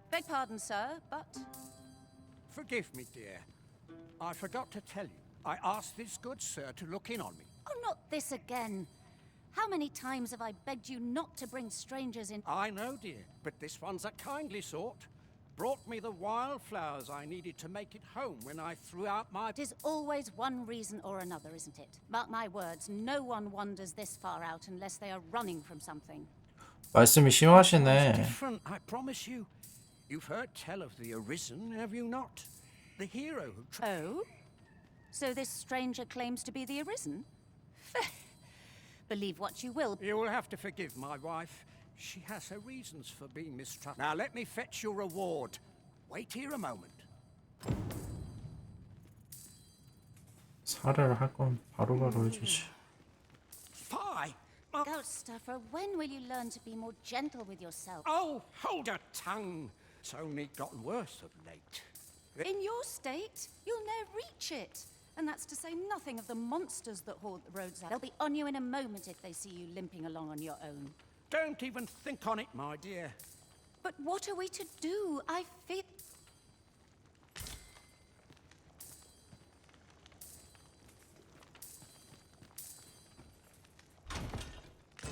Beg pardon, sir, but Forgive me, dear. I forgot to tell you. I asked this good sir to look in on me. oh, not this again. How many times have I begged you not to bring strangers in? I know, dear, but this one's a kindly sort. Brought me the wildflowers I needed to make it home when I threw out my... It is always one reason or another, isn't it? Mark my words, no one wanders this far out unless they are running from something. 말씀이 It's 심하시네. different, I promise you. You've heard tell of the Arisen, have you not? The hero who... Oh? So this stranger claims to be the Arisen? Believe what you will. You will have to forgive my wife. She has her reasons for being mistrustful. Now let me fetch your reward. Wait here a moment. 살해를 할 건 바로바로 해주지. Fie! Gout stuffer, when will you learn to be more gentle with yourself? Oh, hold your tongue. It's only gotten worse of late. In your state, you'll ne'er reach it. And that's to say nothing of the monsters that haunt the roads out. They'll be on you in a moment if they see you limping along on your own. Don't even think on it, my dear. But what are we to do? I feel...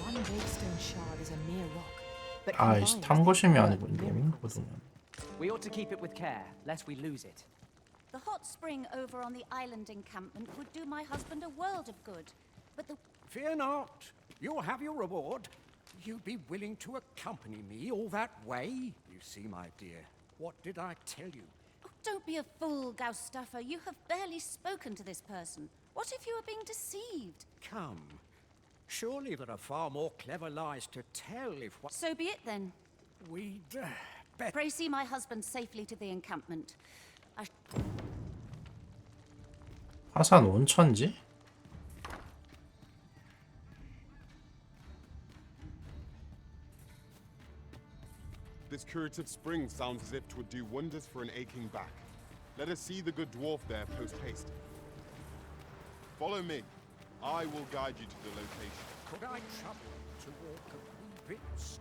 One Wakestone shard is a mere rock. But 아, combined 이 with 탐구심이 the 아니고 miracles. 예민거든요. We ought to keep it with care, lest we lose it. The hot spring over on the island encampment would do my husband a world of good. But the... Fear not. You'll have your reward. You'd be willing to accompany me all that way? You see, my dear, what did I tell you? Oh, don't be a fool, Gaustuffer. You have barely spoken to this person. What if you are being deceived? Come. Surely there are far more clever lies to tell if what... So be it then. We'd better... Pray see my husband safely to the encampment. I... 화산 온천지? This This curative spring sounds as if 'twould do wonders for an aching back. Let us see the good dwarf there post haste. Follow me. I will guide you to the location. Could I trouble to walk a wee bit?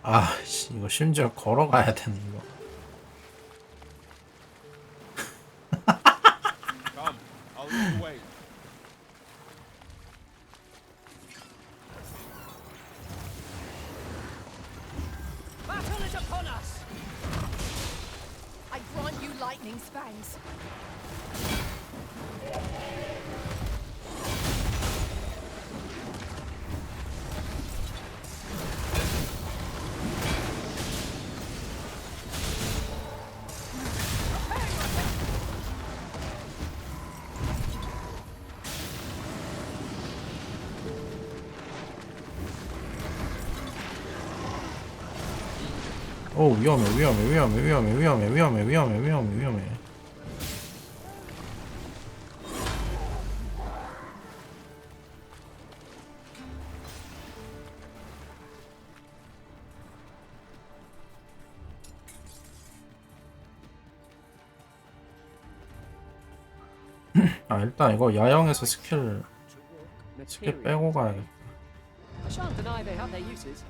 아, 씨, 이거 심지어 걸어가야 되네 이거. Come, I'll lead the way. Battle is upon us! I grant you lightning spangs. 오, 위험해. 아, 일단 이거 야영에서 스킬 빼고 가야겠다. I shan't deny they have their uses.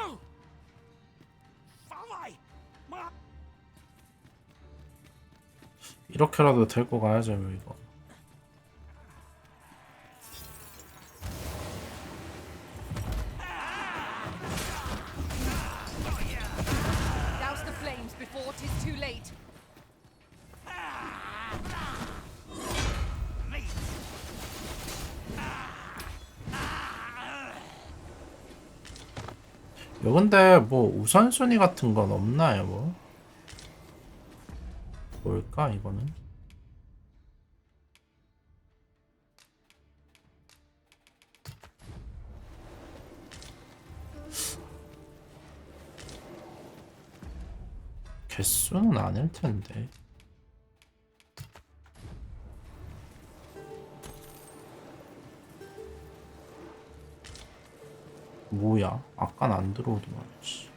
Oh! Fie! My 이렇게라도 데리고 가야죠 이거. Douse the flames before it is too late. 요 근데 뭐 우선순위 같은 건 없나요 뭐? 뭘까 이거는? 개수는 아닐 텐데. 뭐야? 아깐 안 들어오더만. 씨.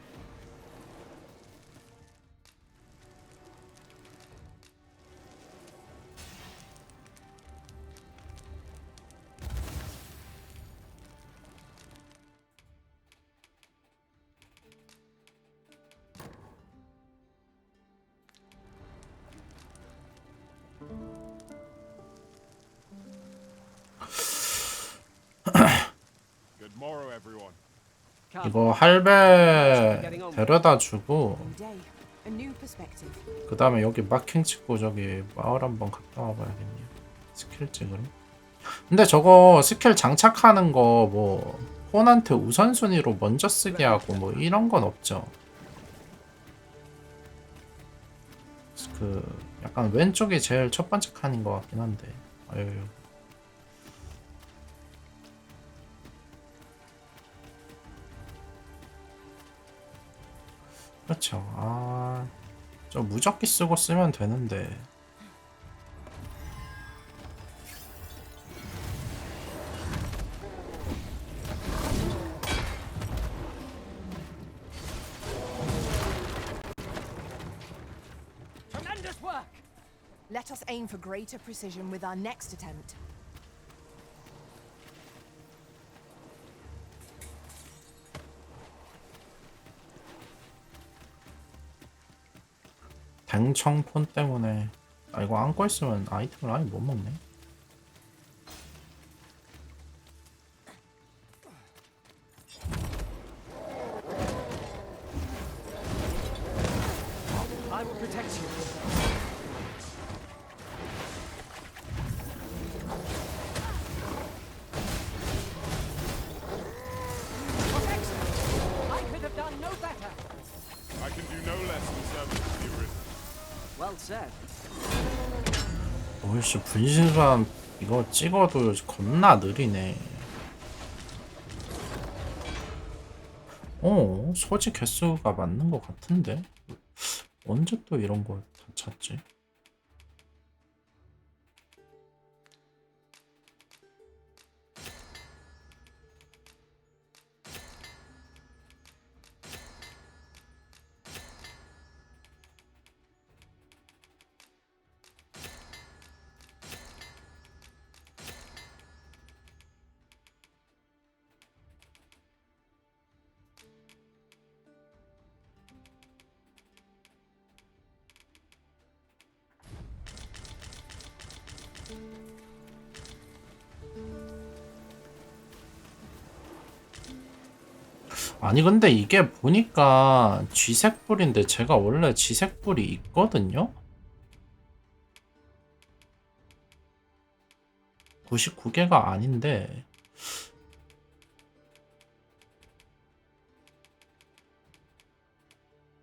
Good morrow, everyone. Come. 이거 할배 데려다 주고 Day, a new perspective. 그 다음에 여기 마킹 찍고 저기 마을 한번 갔다 와봐야겠네요. 스킬 찍으러. 근데 저거 스킬 장착하는 거 뭐 폰한테 우선순위로 먼저 쓰게 하고 뭐 이런 건 없죠. 그 약간 왼쪽이 제일 첫 번째 칸인 것 같긴 한데. 아유. 그렇죠. 아, 저 무적기 쓰고 쓰면 되는데. Tremendous work! Let us aim for greater precision with our next attempt. 댕청폰 때문에 아 이거 안고 있으면 아이템을 아예 못 먹네. I will protect you. Was excellent. I could have done no better. I can do no less than serve as the Well said. 어이씨 분신술한 이거 찍어도 겁나 느리네. 소지 개수가 맞는 것 같은데? 언제 또 이런 거 다 찾지? 아니 근데 이게 보니까 쥐색불인데 제가 원래 쥐색불이 있거든요? 99개가 아닌데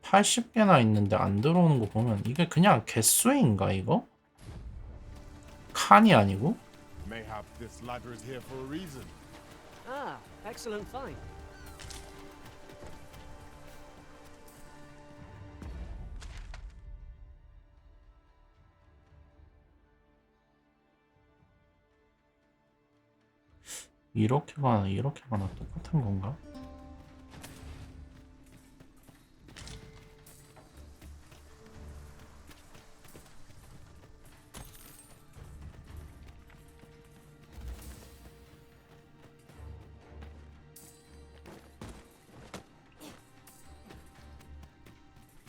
80개나 있는데 안 들어오는 거 보면 이게 그냥 개수인가 이거? 칸이 아니고? Mayhap this ladder is here for a reason. Ah, excellent find. 이렇게가나 똑같은 건가?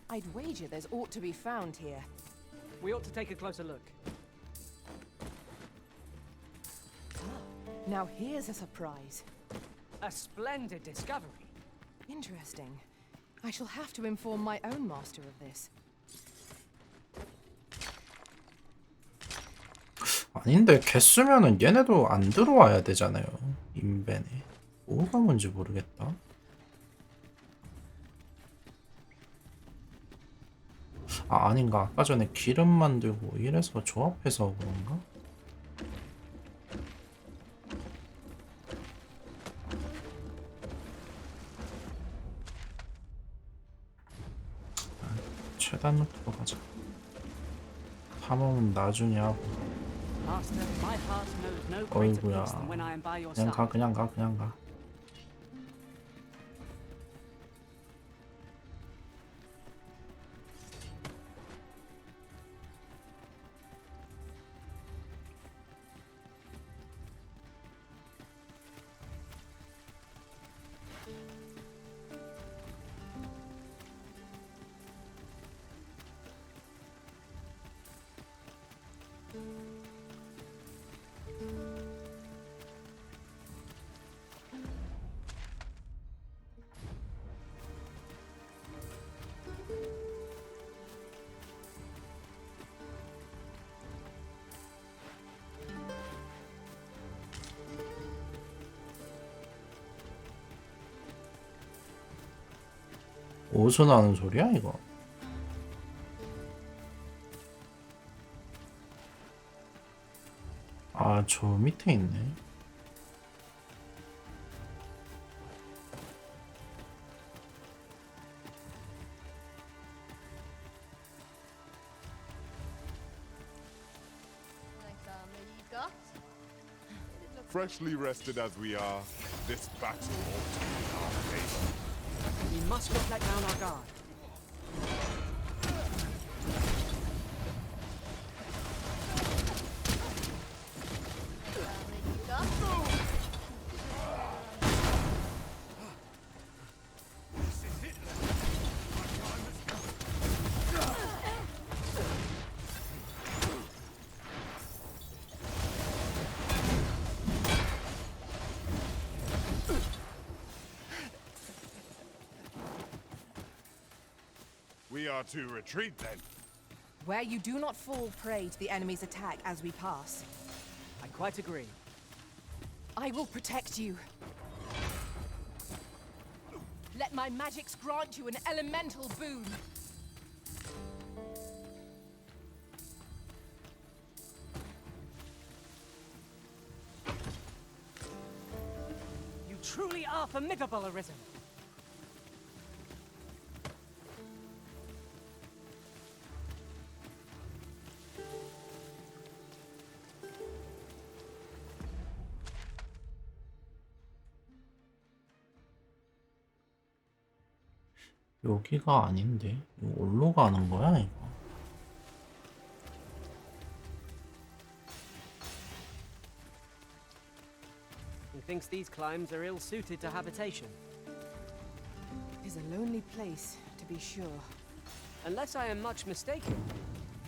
I'd wager there's aught to be found here. We ought to take a closer look. Now here's a surprise. A splendid discovery. Interesting. I shall have to inform my own master of this. 아닌데 개수면은 얘네도 안 들어와야 되잖아요. 인벤에 뭐가 뭔지 모르겠다. 아닌가 아까 전에 기름 만들고 이래서 조합해서 그런가? 최단 루트로 가자. 탐험은 나중에 하고. Master, my heart knows no greater 어이구야. peace than when I am by your 그냥 가 side. 그냥 가. 어디서 나는 소리야 이거? 아, 저 밑에 있네. Freshly rested as we are, this battle ought to be in our favor. We must not let down our guard. We are to retreat then. Where you do not fall prey to the enemy's attack as we pass. I quite agree. I will protect you. Let my magics grant you an elemental boon. Our formidable arisen. 여기가 아닌데? 이거 어디로 가는 거야, 이거? He thinks these climbs are ill-suited to habitation. It is a lonely place, to be sure. Unless I am much mistaken,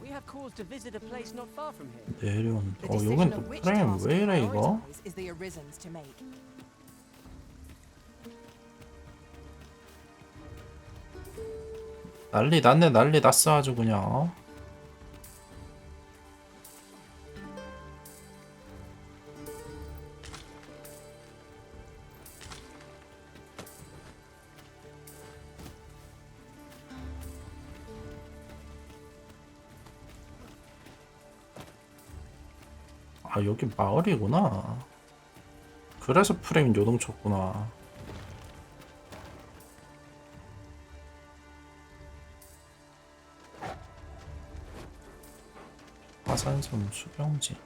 we have cause to visit a place not far from here. 내려온다. The 여긴 decision 또 of which 프레임 task 왜 to 이래, 이거? prioritize is the Arisen's to make. 난리 났네, 난리 났어, 아주 그냥. 아, 여기 마을이구나. 그래서 프레임 요동쳤구나. 화산섬 수병지.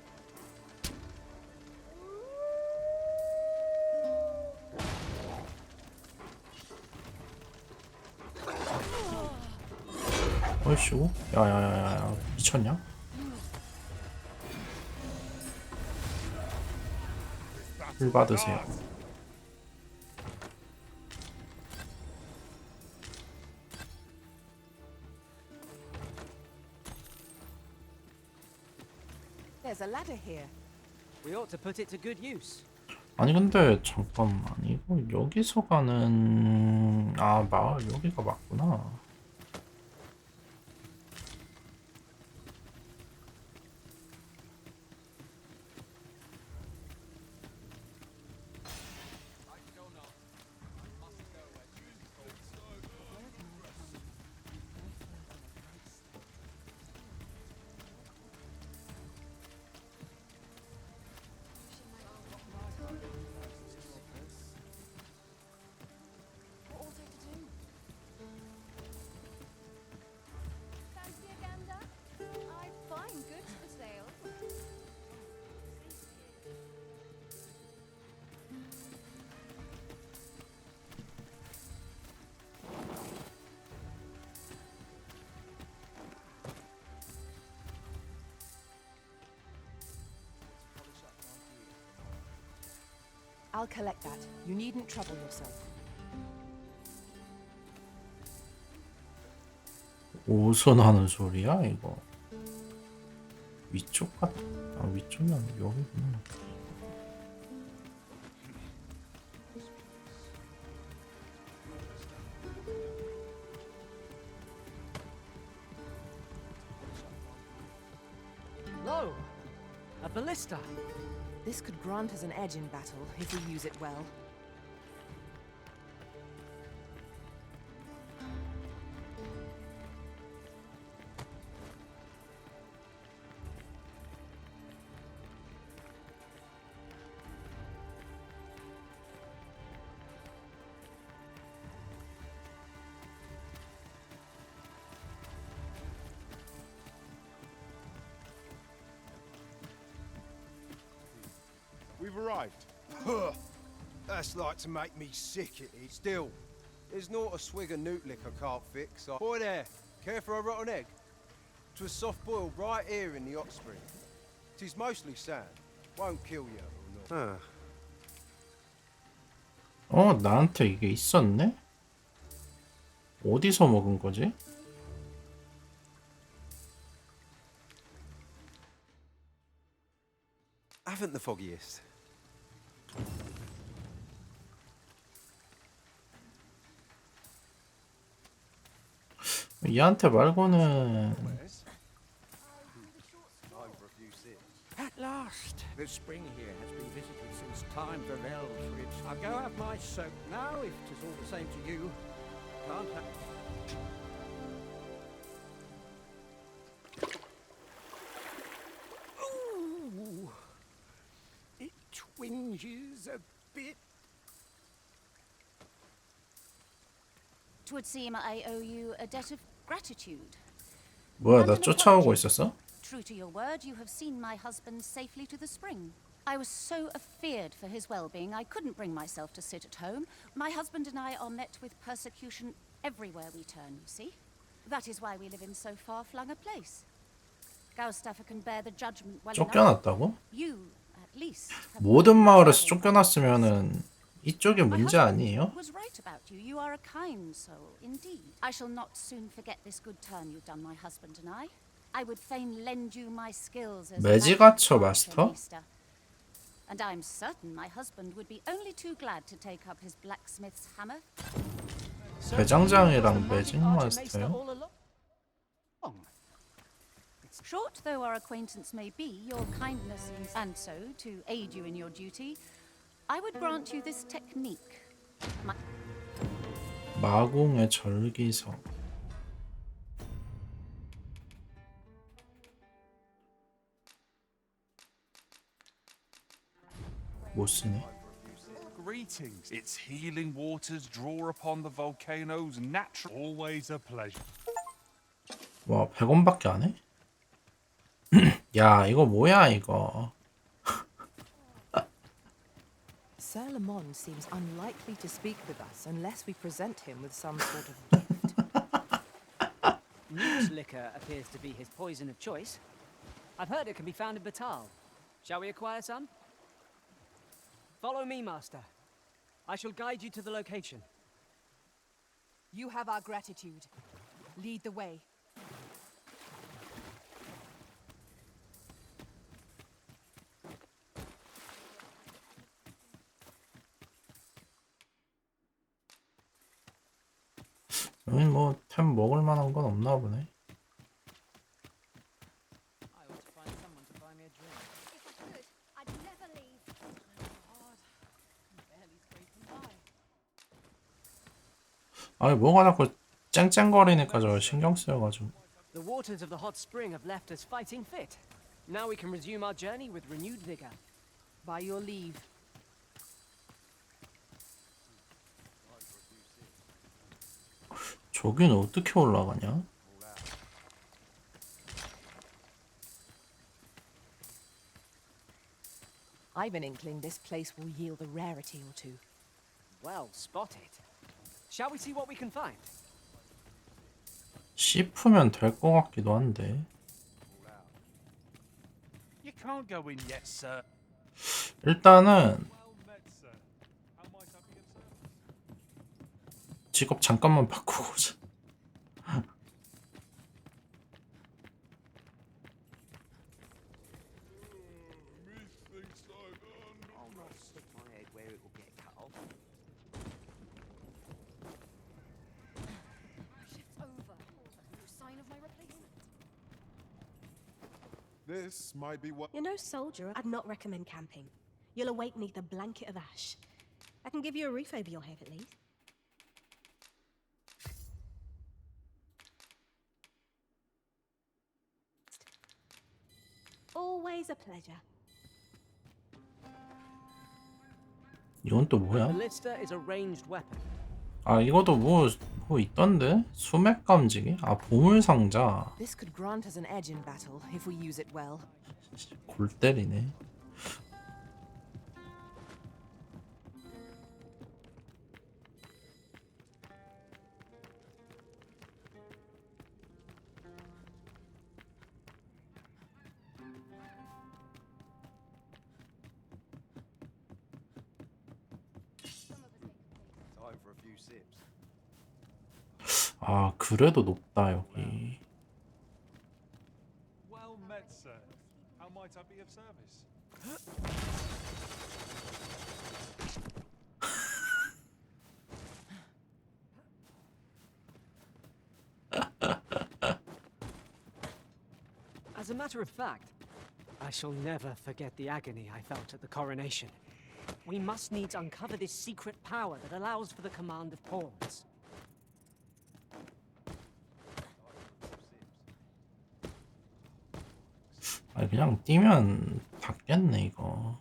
어이씨고? 야야야야, 미쳤냐? 힐 받으세요. There's a ladder here. We ought to put it to good use. 아니 근데 잠깐만, 이거 여기서 가는 마을 여기가 맞구나. What ought I to do? Fancy a gander? I've fine goods for sale. I'll collect that. You needn't trouble yourself. 어디서 나는 소리야 이거? 위쪽 같... 위쪽이 아니라 여기구나. Lo! A ballista! This could grant us an edge in battle if we use it well. We've arrived. Huh. That's like to make me sick, it is. Still, there's not a swig of newt lick I can't fix. Boy there, care for a rotten egg? 'Twas soft boiled right here in the hot spring. 'Tis mostly sand. Won't kill you or not. 나한테 이게 있었네? 어디서 먹은 거지? Haven't the foggiest. 얘한테 말고는 Where's? Over a few sips. At last, the spring here has been visited since times of Eldridge. I'll go have my soak now, if 'tis all the same to you. Can't have... Ooh, it twinges a bit. It would seem I owe you a debt of gratitude. 뭐야, And 나 an 쫓아오고 apology. 있었어? True to your word, you have seen my husband safely to the spring. I was so afeared for his well-being, I couldn't bring myself to sit at home. My husband and I are met with persecution everywhere we turn, you see. That is why we live in so far-flung a place. Gaustaffer can bear the judgment well enough. 쫓겨났다고? You, at least, have 모든 been 마을에서 observing 쫓겨났으면은 이쪽이 my 문제 husband 아니에요? was right about you. You are a kind soul, indeed. I shall not soon forget this good turn you've done my husband and I. I would fain lend you my skills as a 매지가처 magic 마스터? master. And I'm certain my husband would be only too glad to take up his blacksmith's hammer. 대장장이랑 매직 마스터요? all along. Short though our acquaintance may be, your kindness and so, to aid you in your duty, I would grant you this technique. 마공의 절기석. 못 쓰네. Greetings. Its healing waters draw upon the volcano's natural. Always a pleasure. 와, 100원밖에 안 해? 야, 이거 뭐야, 이거. Sir Lamont seems unlikely to speak with us unless we present him with some sort of gift. Newt's liquor appears to be his poison of choice. I've heard it can be found in Batal. Shall we acquire some? Follow me, Master. I shall guide you to the location. You have our gratitude. Lead the way. 여기 뭐 템 먹을 만한 건 없나 보네. I ought to find someone to buy me a drink. If I could, I'd never leave. Hard. I'm barely scraping by. 아니 뭐가 자꾸 쨍쨍거리니까 저 신경 쓰여가지고. The waters of the hot spring have left us fighting fit. Now we can resume our journey with renewed vigor. By your leave. 저기는 어떻게 올라가냐? I've an inkling this place will yield a rarity or two. Well spotted. Shall we see what we can find? 씹으면 될 것 같기도 한데. You can't go in yet, sir. 일단은 Well met, sir. How might I be of service? 직업 잠깐만 바꾸고 오자. I'll not stick my head where it will get cut off. Shift's over. No sign of my replacement. This might be what. You're no soldier. I'd not recommend camping. You'll awake neath a blanket of ash. I can give you a roof over your head at least. Always a pleasure. 이건 또 The 뭐야? ballista is a ranged weapon. 아 이것도 뭐 있던데? 수맥 감지기? 아 보물 상자. This could grant us an edge in battle if we use it well. 골 때리네. Time for a few sips. 아 그래도 높다 여기. Well met, sir. How might I be of service? As a matter of fact, I shall never forget the agony I felt at the coronation. We must needs uncover this secret power that allows for the command of pawns. 아 그냥 뛰면 닿겠네 이거.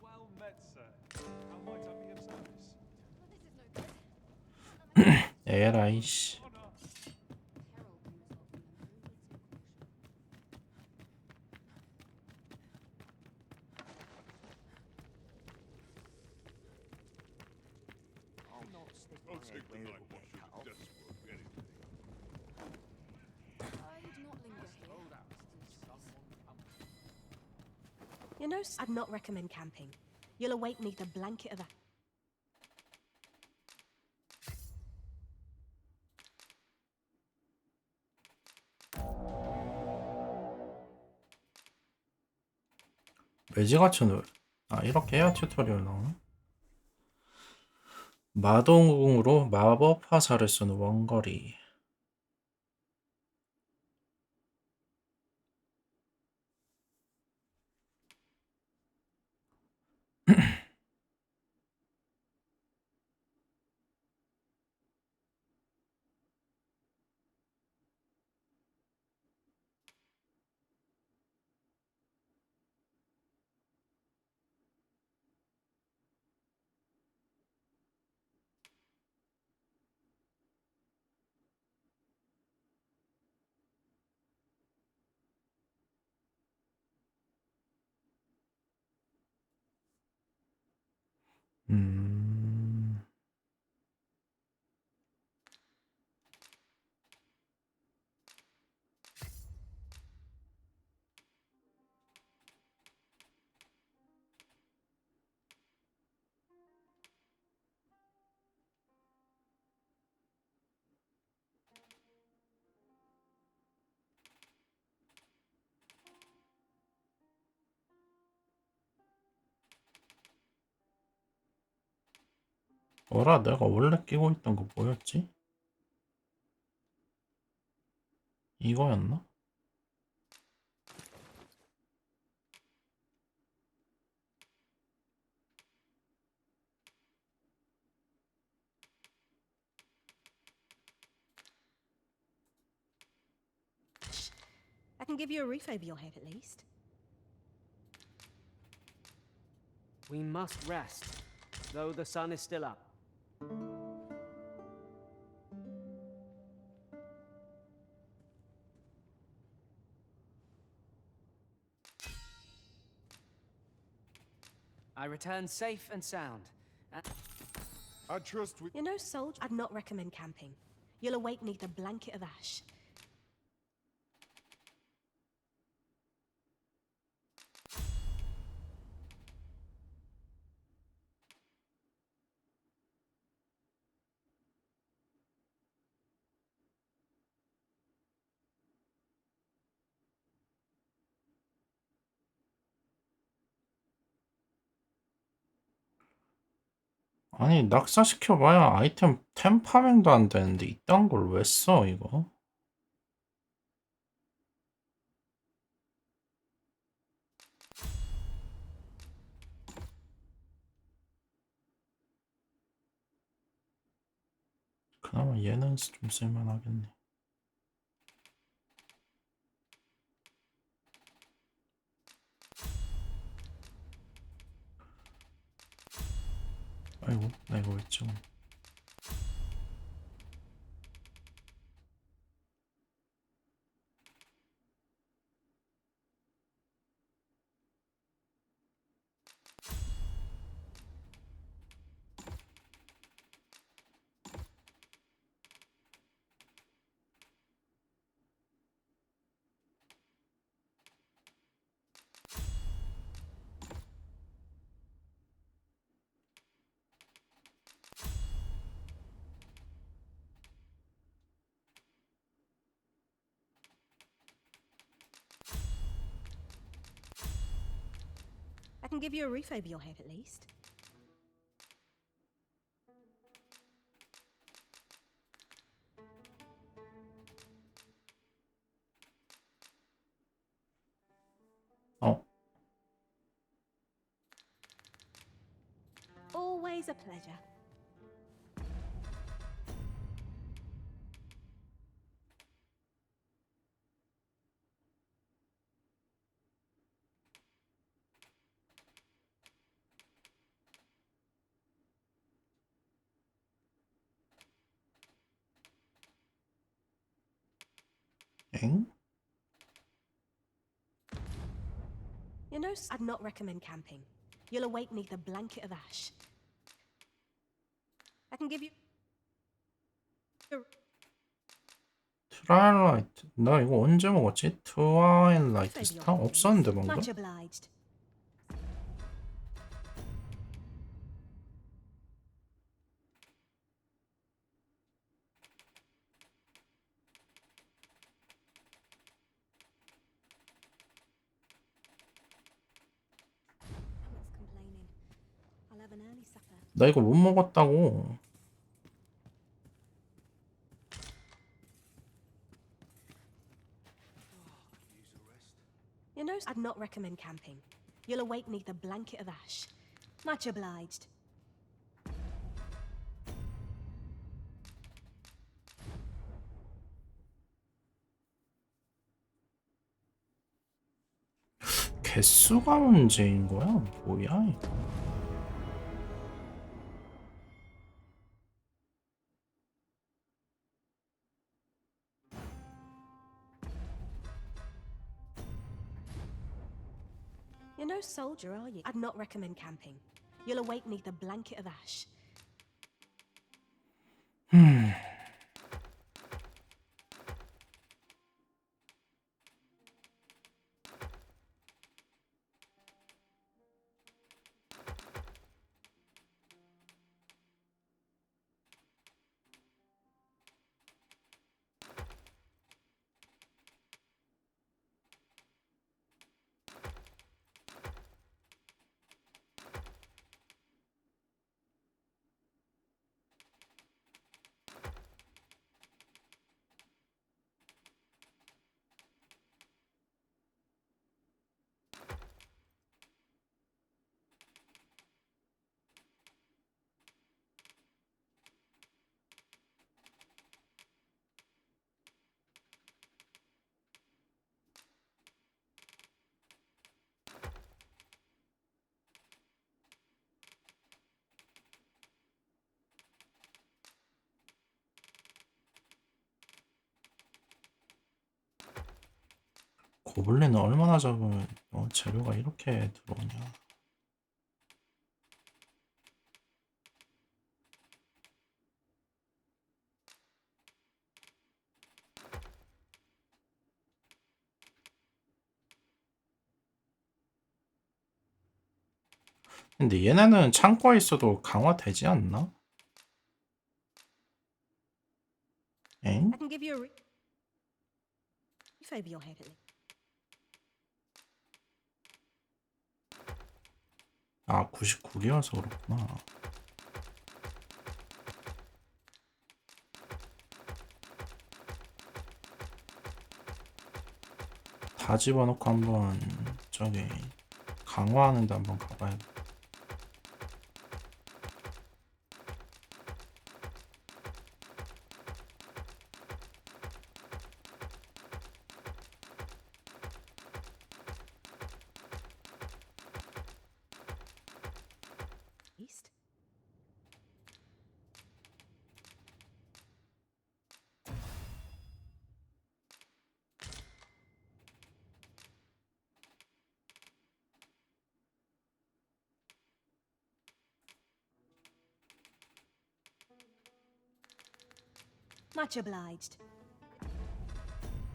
Well met, sir. How might I be of service? Well, this is no 해라 이씨. I'll not stick my head where it will get cut off. I'd not linger here. You know, I'd not recommend camping. You'll awake neath a blanket of ash. 매지가츠는 이렇게 해야 튜토리얼 나오나? 마동궁으로 마법 화살을 쏘는 원거리. 음. 어라, 내가 원래 끼고 있던 거 뭐였지? 이거였나? I can give you a roof over your head at least. We must rest, though the sun is still up. I return safe and sound. I trust we... You know, soldier, I'd not recommend camping. You'll awake neath a blanket of ash. 아니, 낙사시켜봐야 아이템 템 파밍도 안 되는데 이딴 걸 왜 써, 이거? 그나마 얘는 좀 쓸만하겠네. 아이고, 나 이거 왜 찍어? I can give you a roof over your head at least. 어? Always a pleasure. 엥? You know, I'd not recommend camping. You'll awake neath a blanket of ash. I can give you. 트와일라이트. 나 이거 언제 먹었지? 트와일라이트 스타? 없었는데 방금? Much obliged. complaining. I'll have an early supper. 나 이거 못 먹었다고. You know, I'd not recommend camping. You'll awake neath a blanket of ash. Much obliged. 개수가 문제인 거야? 뭐야 이거? You're no soldier, are you? I'd not recommend camping. You'll awake neath a blanket of ash. 고블린은 얼마나 잡으면 재료가 이렇게 들어오냐? 근데 얘네는 창고에 있어도 강화되지 않나? 엥? I can give you a favor your head at least. 아, 99개여서 그렇구나. 다 집어넣고 한번 저기 강화하는데 한번 가봐야겠다. East. Much obliged.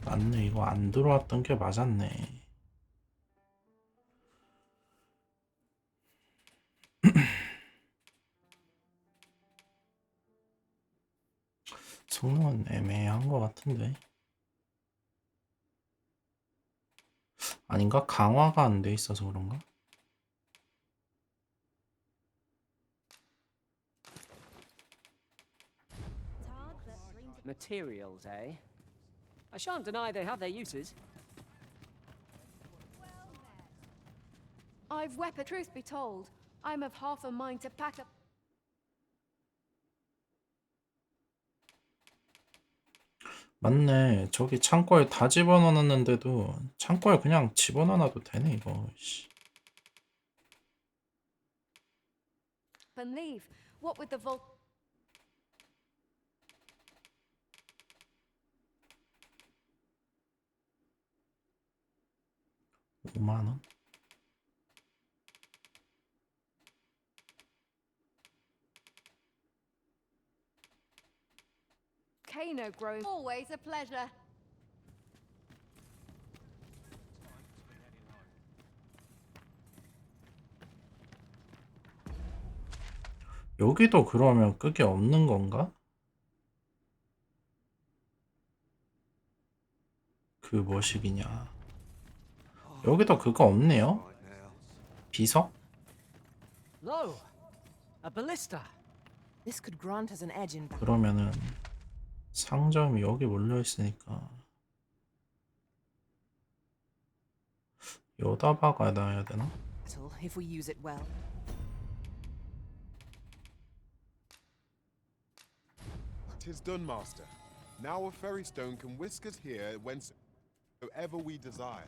맞네, 이거 안 들어왔던 게 맞았네. 성능은 애매한 것 같은데. 아닌가? 강화가 안 돼 있어서 그런가? Materials, eh? I shan't deny they have their uses. I've weapon. Truth be told, I'm of half a mind to pack up. 맞네. 저기 창고에 다 집어넣었는데도 창고에 그냥 집어넣어놔도 되네 이거. 씨. And leave. What with the vol. 5만원? Volcano growing. Always a pleasure. 여기도 그러면 끄기 없는 건가? 그 뭐식이냐. 여기도 그거 없네요. 비석? Lo, a ballista. This could grant us an edge in battle. 그러면은 상점이 여기 몰려 있으니까 여기다 박아놔야 되나? If we use it well. Tis done, master. Now a ferry stone can whisk us here whensoever we desire.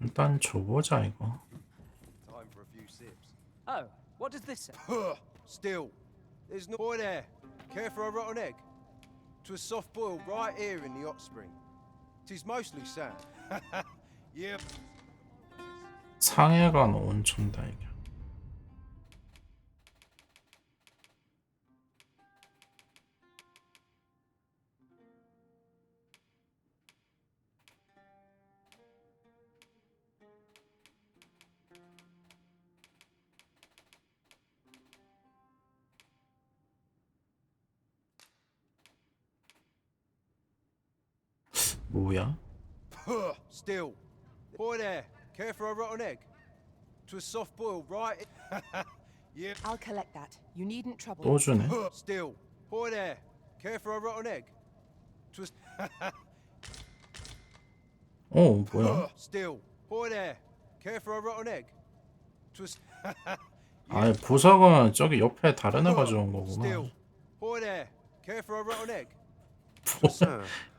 일단 줘보자 이거. Time for a few sips. Oh, what does this say? Still, there's no boy there. Care for a rotten egg? 'Twas soft boiled right here in the hot spring. 'Tis mostly sand. Yep. 상해간 온천 달걀. 뭐야? Still, boy there. Care for a rotten egg? 'Twas soft boiled right. Yep. I'll collect that. You needn't trouble. 또 주네. Still, boy there. Care for a rotten egg? 'Twas. 뭐야? Still, boy there. Care for a rotten egg? 'Twas. 아이 보석은 저기 옆에 다른 애가 주는 거구나. Still, boy there. Care for a rotten egg?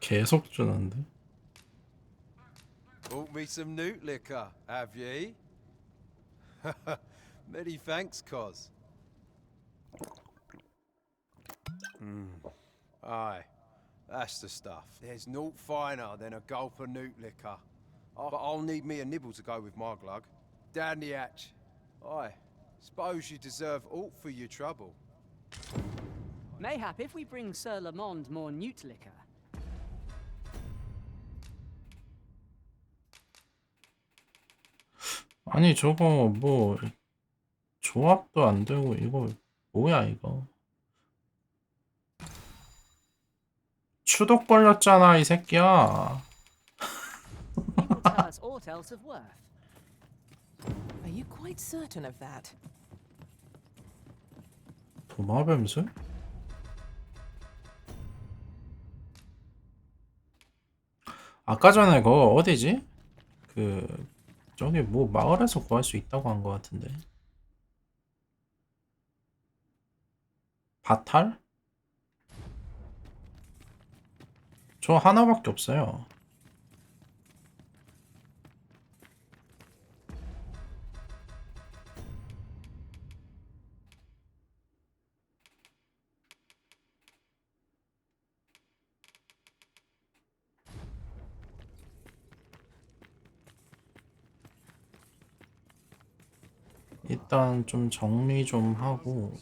계속 주는데. Bought me some newt liquor, have ye? Many thanks, Cos. Aye, that's the stuff. There's naught finer than a gulp of newt liquor. Oh, but I'll need me a nibble to go with my glug. Down the hatch. Aye, suppose you deserve aught for your trouble. Mayhap if we bring Sir Lamond more newt liquor. 아니 저거 뭐 조합도 안 되고 이거 뭐야 이거. 추독 걸렸잖아 이 새끼야. He will tell us aught else of worth. Are you quite certain of that? 도마뱀술? 아까 전에 그거 어디지? 그 저기 뭐 마을에서 구할 수 있다고 한 것 같은데. 바탈? 저 하나밖에 없어요. 일단 좀 정리 좀 하고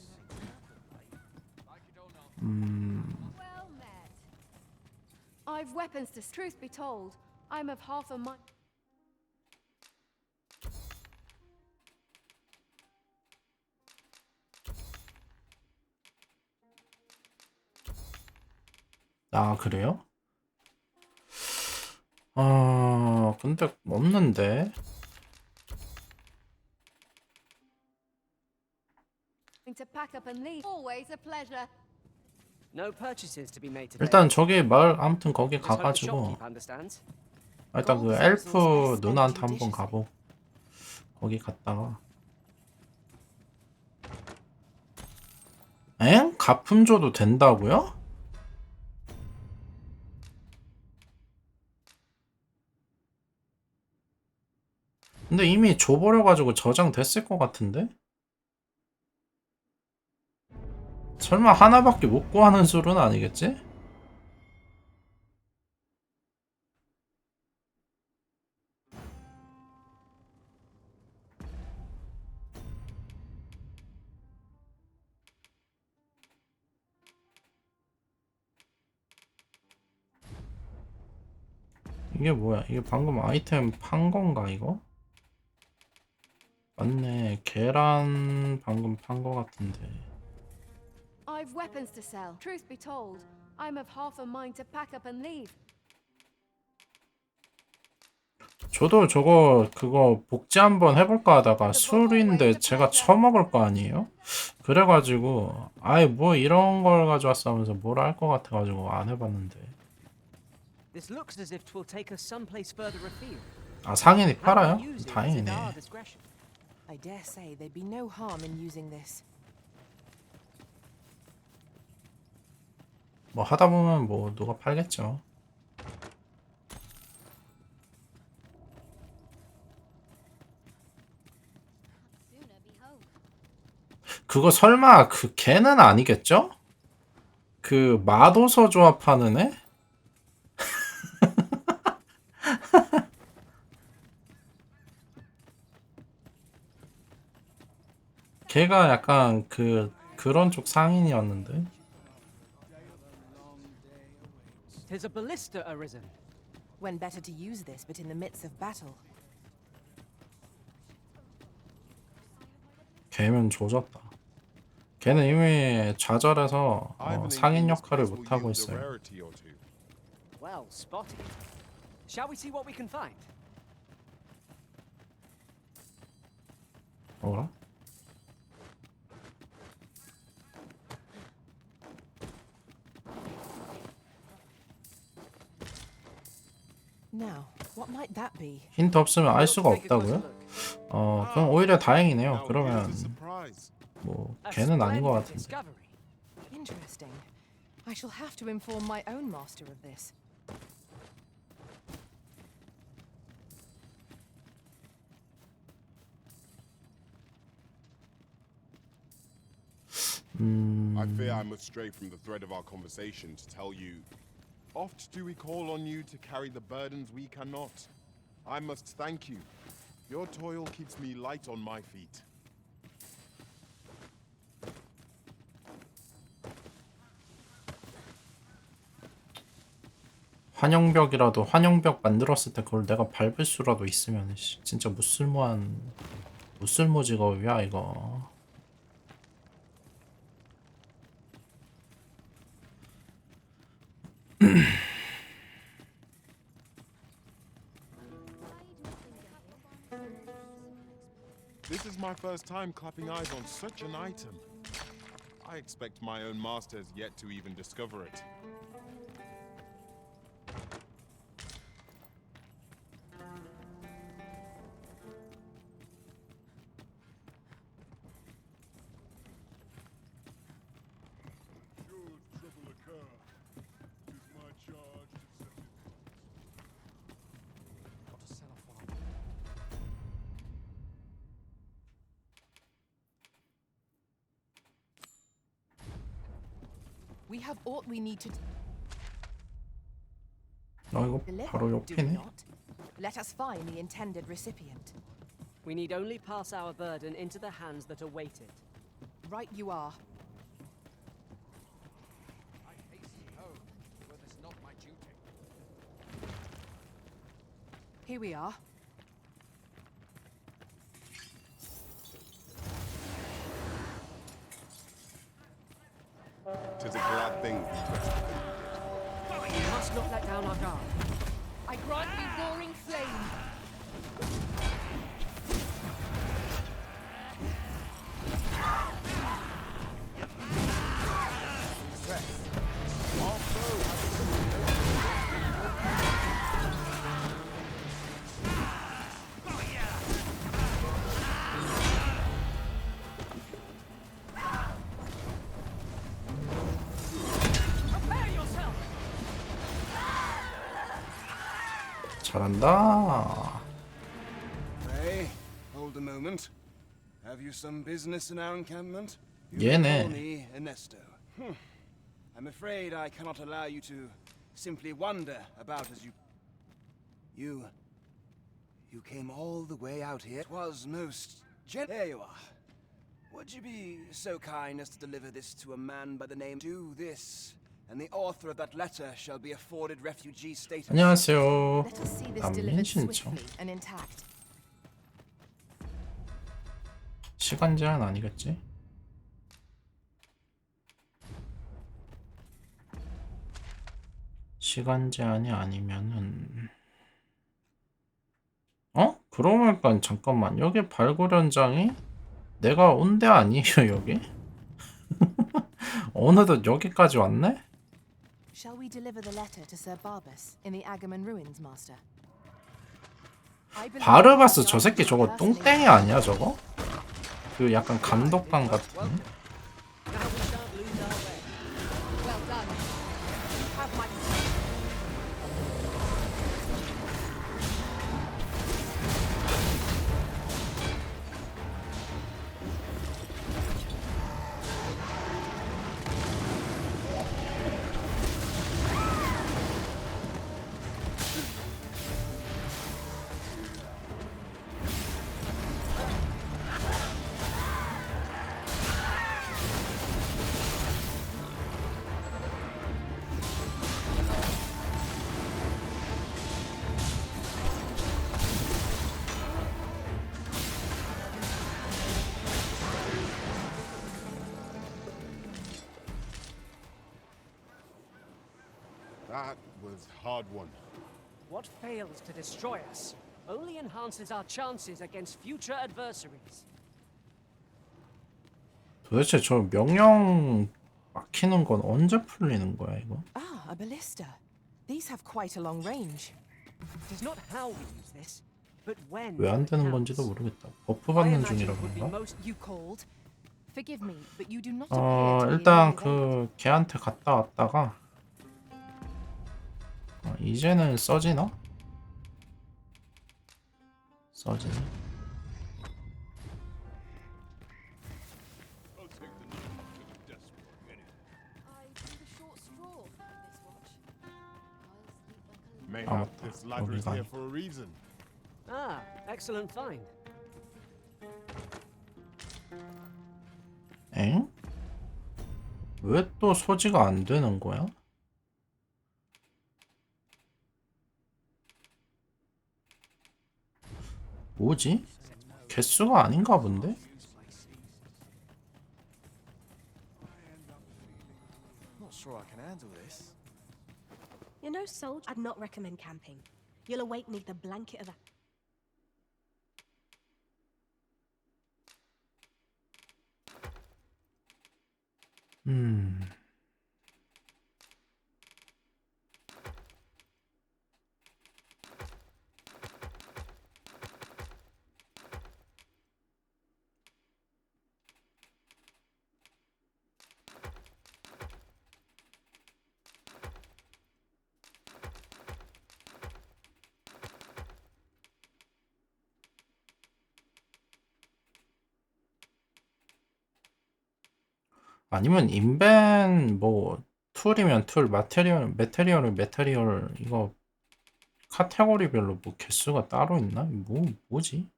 Well met. I've weapons to. Truth be told, I'm of half a mind. 아 그래요? 근데 없는데. To pack up and leave. Always a pleasure. No purchases to be made today. 일단 저기 마을 아무튼 거기 Just hope the 가가지고 shopkeep understands. 일단 그 엘프 누나한테 한번 가보. 거기 갔다가 엥? 가품 줘도 된다고요? 근데 이미 줘버려가지고 저장됐을 것 같은데? 설마 하나밖에 못 구하는 수는 아니겠지? 이게 뭐야? 이게 방금 아이템 판 건가 이거? 맞네. 계란 방금 판 거 같은데. I've weapons to sell. Truth be told, I'm of half a mind to pack up and leave. 저도 저거 그거 복제 한번 해볼까 하다가 술인데 제가 처먹을 거 아니에요? 그래가지고 아이 뭐 이런 걸 가져왔어 하면서 뭐라 할 것 같아가지고 안 해봤는데. This looks as if 'twill take us someplace further afield. 아 상인이 How 팔아요? we use it is at 다행이네. our discretion. I dare say there'd be no harm in using this. 뭐 하다 보면 뭐 누가 팔겠죠. 그거 설마 그 걔는 아니겠죠? 그 마도서 조합하는 애? 걔가 약간 그런 쪽 상인이었는데. There's a ballista arisen. When better to use this but in the midst of battle. 걔면 조졌다. 걔는 이미 좌절해서 상인 역할을 못 하고 있어요. Well spotted. Shall we see what we can find? 뭐라? Now, what might that be? 힌트 없으면 알 수가 없다고요? 그럼 오히려 다행이네요. 그러면 뭐 걔는 아닌 것 같은데. Interesting. I shall have to inform my own master of this. I fear I must stray from the thread of our conversation to tell you, oft do we call on you to carry the burdens we cannot. I must thank you. Your toil keeps me light on my feet. 환영벽이라도 환영벽 만들었을 때 그걸 내가 밟을 수라도 있으면 진짜 무쓸모 직업이야 이거. This is my first time clapping eyes on such an item. I expect my own master has yet to even discover it. We have aught we need to 이거 deliver, 바로 do we 옆이네. not? Let us find the intended recipient. We need only pass our burden into the hands that await it. Right you are. I hasten home, were this not my duty. Here we are. Tis a glad thing we rested. We must not let down our guard. I grant you roaring flame. 잘한다. Hey, moment. Have you some business in our encampment? 얘네. Call me Ernesto. I'm afraid I cannot allow you to simply wander about as you... You came all the way out here. It was most There you are. Would you be so kind as to deliver this to a man by the name... Do this, and the author of that letter shall be afforded refugee status. 안녕하세요. Let us see this 난민 delivered 신청. swiftly and intact. 시간 제한 아니겠지? 시간 제한이 아니면은 그러고 보니까 잠깐만, 여기 발굴 현장이 내가 온 데 아니에요 여기? 어느덧 여기까지 왔네? Shall we deliver the letter to Sir Barbas in the Agamemnon ruins, master? 바르바스 저 새끼 저거 똥땡이 아니야 저거? 그 약간 감독관 같은. Now we shan't lose our way. Well done. You have my... That was hard won. What fails to destroy us only enhances our chances against future adversaries. 도대체 저 명령 막히는 건 언제 풀리는 거야 이거? Ah, a ballista. These have quite a long range. It is not how we use this, but when. 왜 안 it 되는 counts. 건지도 모르겠다. 버프 I 받는 imagine 중이라 it would be 그런가? most You called. Forgive me, but you do not appear to be 일단 in the 그 걔한테 갔다 왔다가 이제는 써지나? 써지네. I drew the short straw this watch. I'll sleep like a... Mayhap 맞다. this library's 여기가. here for a reason. Ah, excellent find. 엥? 왜 또 소지가 안 되는 거야? 뭐지? 개수가 아닌가 본데? Not sure I can handle this. You know, soldier, I'd not recommend camping. You'll awake neath the blanket of a... 아니면 인벤 뭐 툴이면 툴, 메테리얼은 메테리얼, 이거 카테고리별로 뭐 개수가 따로 있나? 뭐지?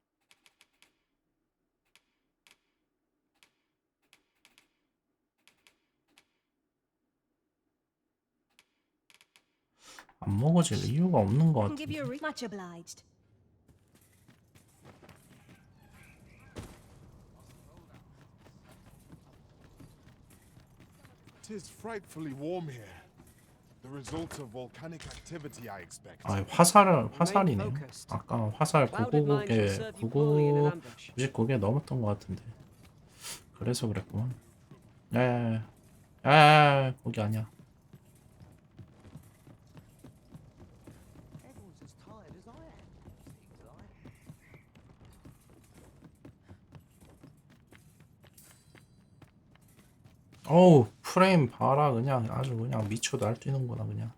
안 먹어질 이유가 없는 것 I can give you 같은데. a much obliged. Tis frightfully warm here. The result of volcanic activity, I expect. 화살이네. 아까 화살 99개 넘었던 것 같은데. 그래서 그랬구만. 야야야야, 거기 아니야. Everyone's as tired as I am. Seems like. 어우, 프레임 봐라. 그냥 아주 그냥 미쳐 날뛰는구나 그냥.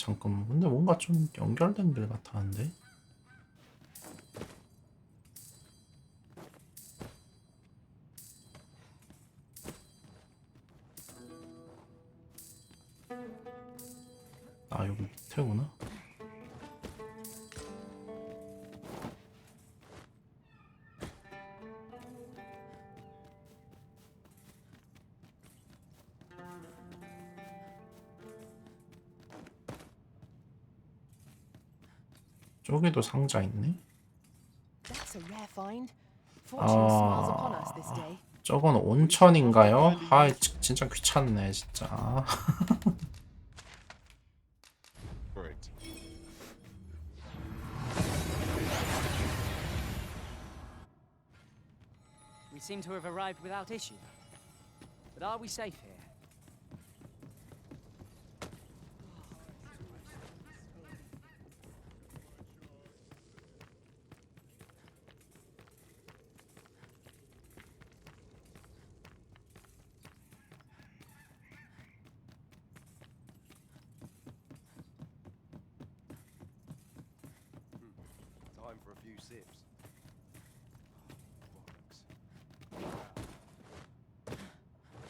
잠깐만. 근데 뭔가 좀 연결된 길 같았는데. 아, 여기 밑에구나. 저기도 상자 있네. That's a rare find. Fortune smiles upon us this 아, day. 저건 온천인가요? 아, 진짜 귀찮네, 진짜. Great. We seem to have arrived without issue. But are we safe here? Time for a few sips.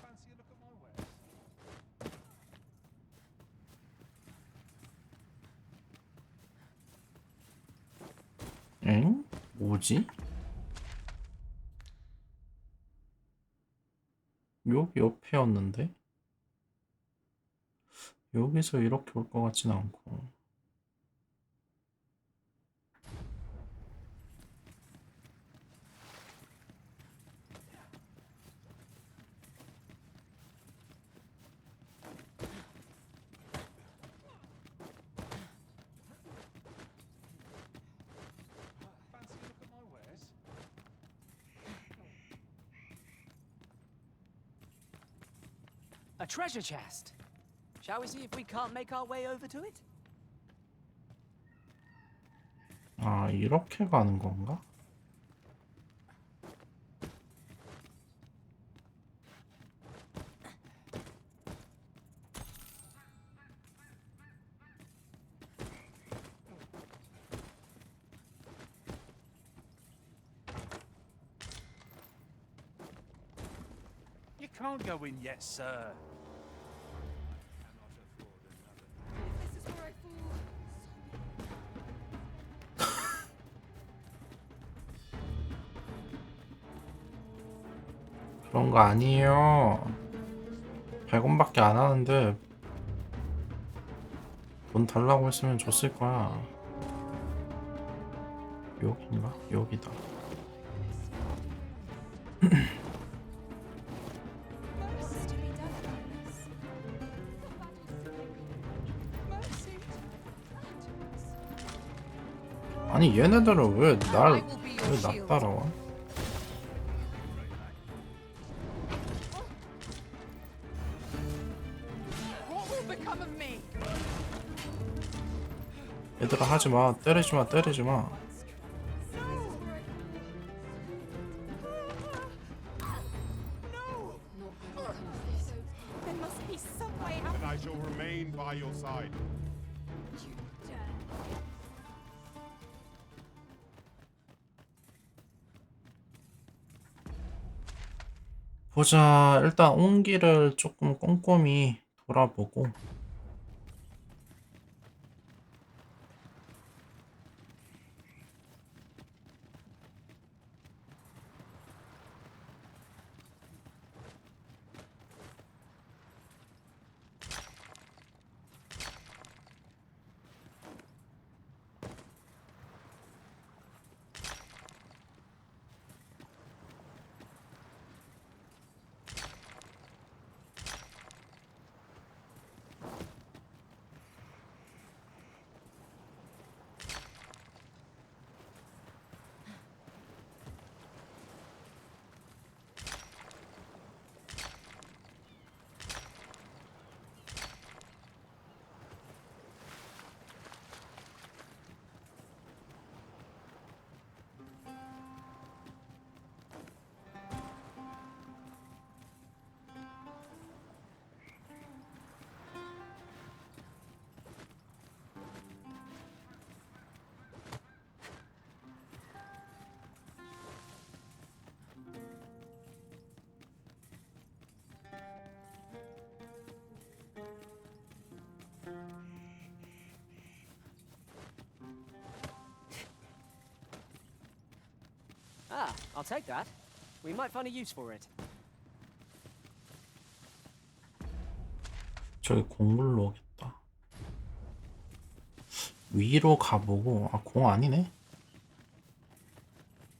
Fancy a look at my wares? 엥? 뭐지? 여기 옆에였는데? 여기서 이렇게 올 것 같진 않고. Fancy a look at my wares? A treasure chest. Shall we see if we can't make our way over to it? 아, 이렇게 가는 건가? You can't go in yet, sir. This is where I fall. 그런 거 아니에요. 100원밖에 안 하는데 돈 달라고 했으면 줬을 거야. 여긴가? 여기다. What's to be done about this? Mercy. 아니 얘네들은 왜 날 I will be your 왜 나 shield. 따라와? What will become of me? 얘들아 하지 마. 때리지 마. 때리지 마. There must be some way out. And I shall remain by your side. 보자. 일단 온 길을 조금 꼼꼼히 돌아보고 Ah, I'll take that. We might find a use for it. 저기 공물로 오겠다. 위로 가보고 아 공 아니네.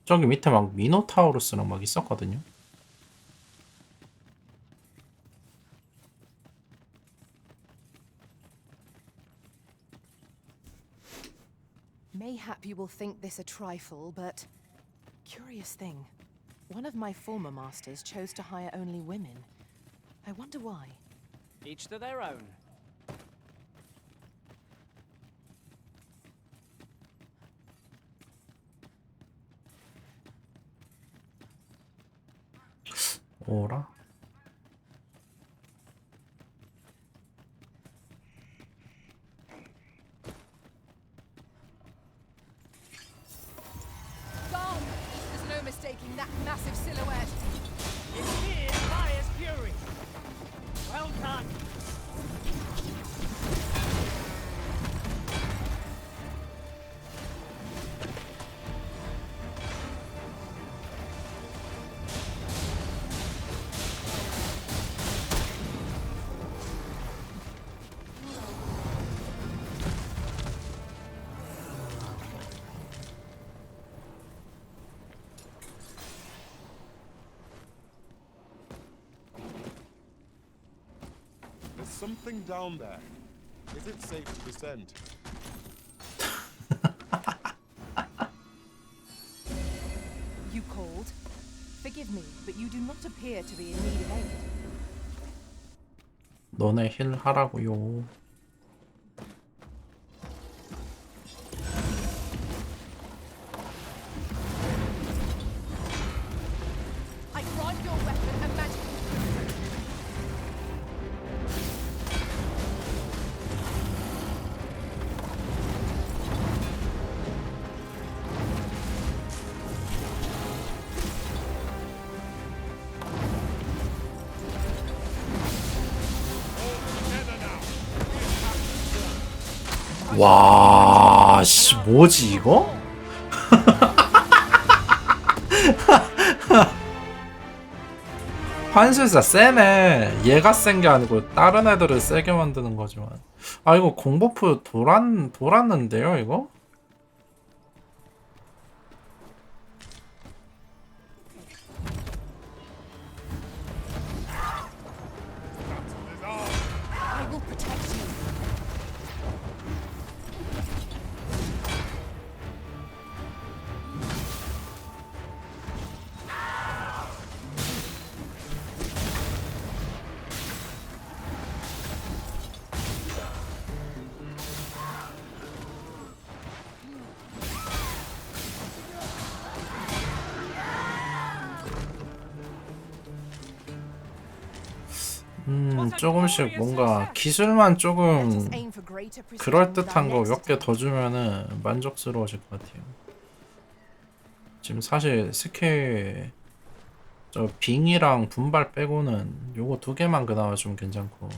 저기 밑에 막 미노타우루스랑 막 있었거든요. Mayhap you will think this a trifle, but curious thing. One of my former masters chose to hire only women. I wonder why. Each to their own. 오라. Gone! There's no mistaking that massive silhouette. It is Fire's Fury. Well done. There's something down there. Is it safe to descend? You called? Forgive me, but you do not appear to be in need of aid. 너네 힐 하라고요. I grant your weapon a magical crimson. 와, 씨, 뭐지 이거? 환술사 세네. 얘가 센 게 아니고 다른 애들을 세게 만드는 거지만. 아 이거 공버프 돌았는데요 이거? I will protect you. 조금씩 뭔가 기술만 조금 그럴듯한 거 몇 개 더 주면은 만족스러워질 것 같아요. 지금 사실 스킬 저 빙이랑 분발 빼고는 요거 두 개만 그나마 좀 괜찮고.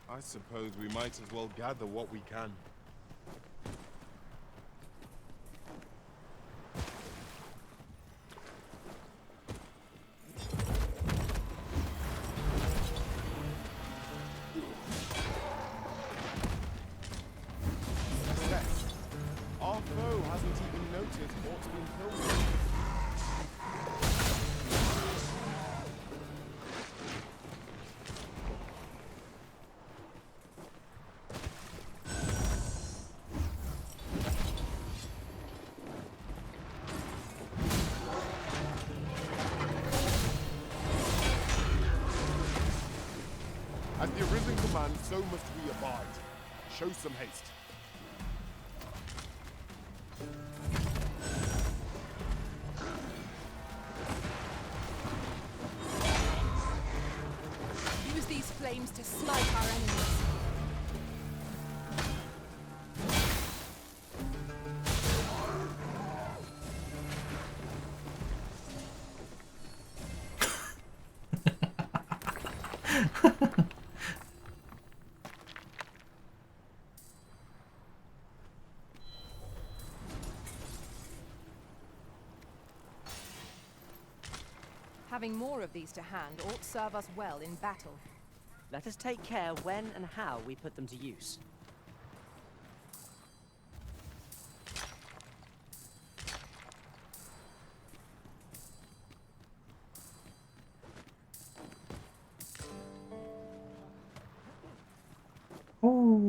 I suppose we might as well gather what we can. Our foe hasn't even noticed what's been killed. As the arisen commands, so must we abide. Show some haste. Use these flames to smite our enemies. Having more of these to hand ought serve us well in battle. Let us take care when and how we put them to use. 오.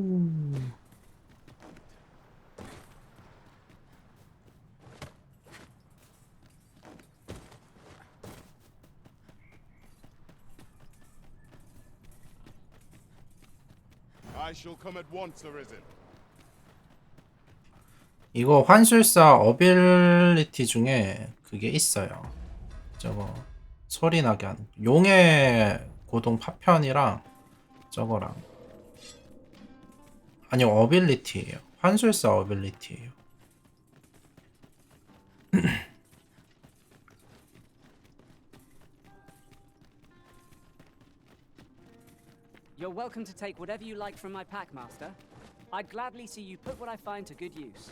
I shall come at once, Arisen. 이거 환술사 어빌리티 중에 그게 있어요. 저거 소리 나게 하는 용의 고동 파편이랑 저거랑 아니요 어빌리티예요. 환술사 어빌리티예요. You're welcome to take whatever you like from my pack, Master. I'd gladly see you put what I find to good use.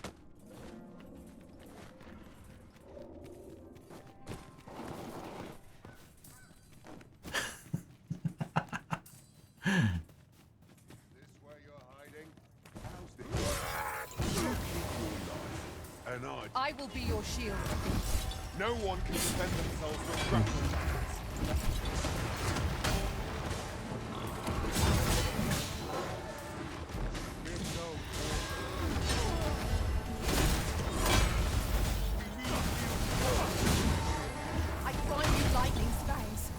This where you're hiding? How's this? You keep your life, and I will be your shield. no one can defend themselves with grappling daggers. I find you lightning's fangs.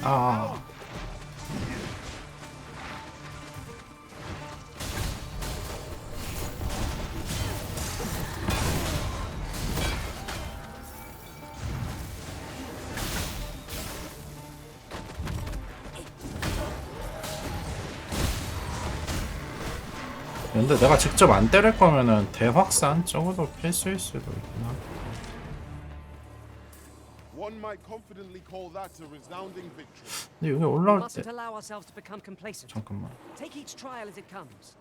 아. 근데 내가 직접 안 때릴 거면은 대확산 적어도 필수일 수도 있구나. One might confidently call that a resounding victory. 근데 여기 We 올라올 때 mustn't allow ourselves to become complacent. 잠깐만. Take each trial as it comes.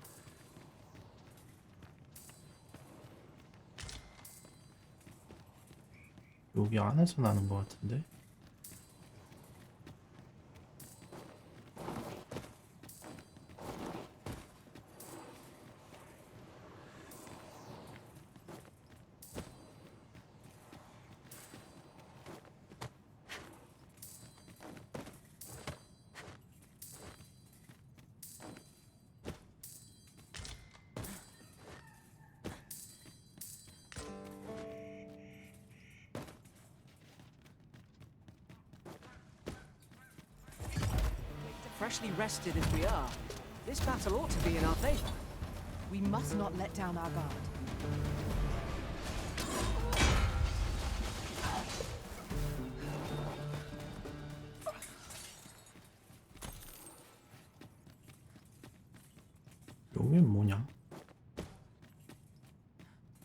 여기 안에서 나는 것 같은데. Freshly rested as we are, this battle ought to be in our favor. We must not let down our guard. 여긴 뭐냐?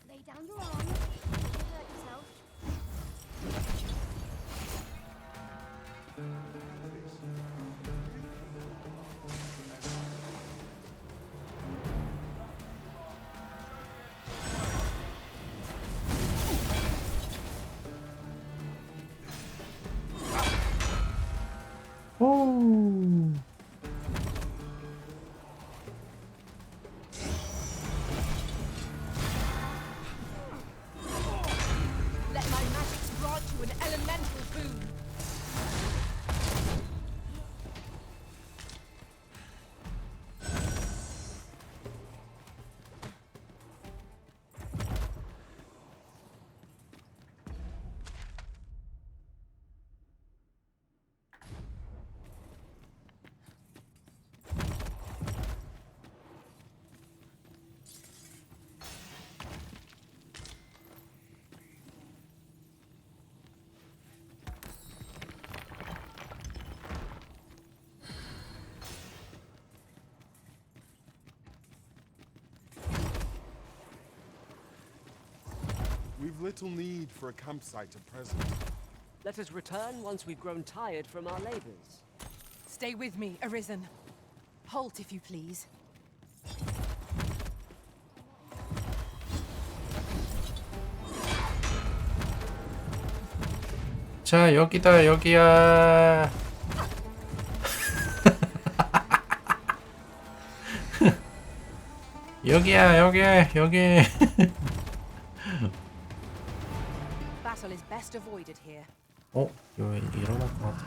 Lay down your arms. Don't hurt yourself. 오. Let my magics grant you an elemental boon. We've little need for a campsite at present. Let us return once we've grown tired from our labors. Stay with me, Arisen. Halt, if you please. 자 여기다 여기야. 여기야 여기 여기. Battle is best avoided here. 어? 이거 일어날 것 같아.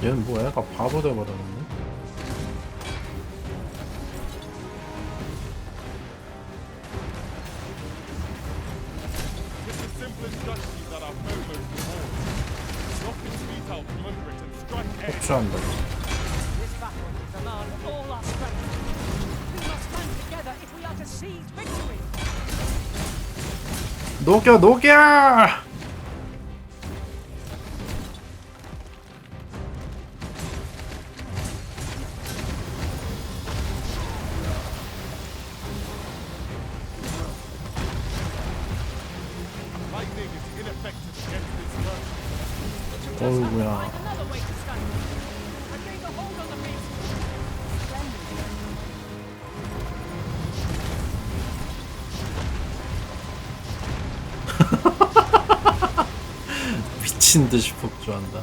얘는 뭐 애가 바보 돼버렸네. It's the simplest strategy that our foe most abhors. Knock his feet out from under it and strike air. 폭주한다. This battle will demand all our strength. We must stand together if we are to seize victory. 녹여 녹여! Lightning is ineffective against this version. 어이구야. Another way to stand. I gave a hold on the beast. 미친 듯이 폭주한다.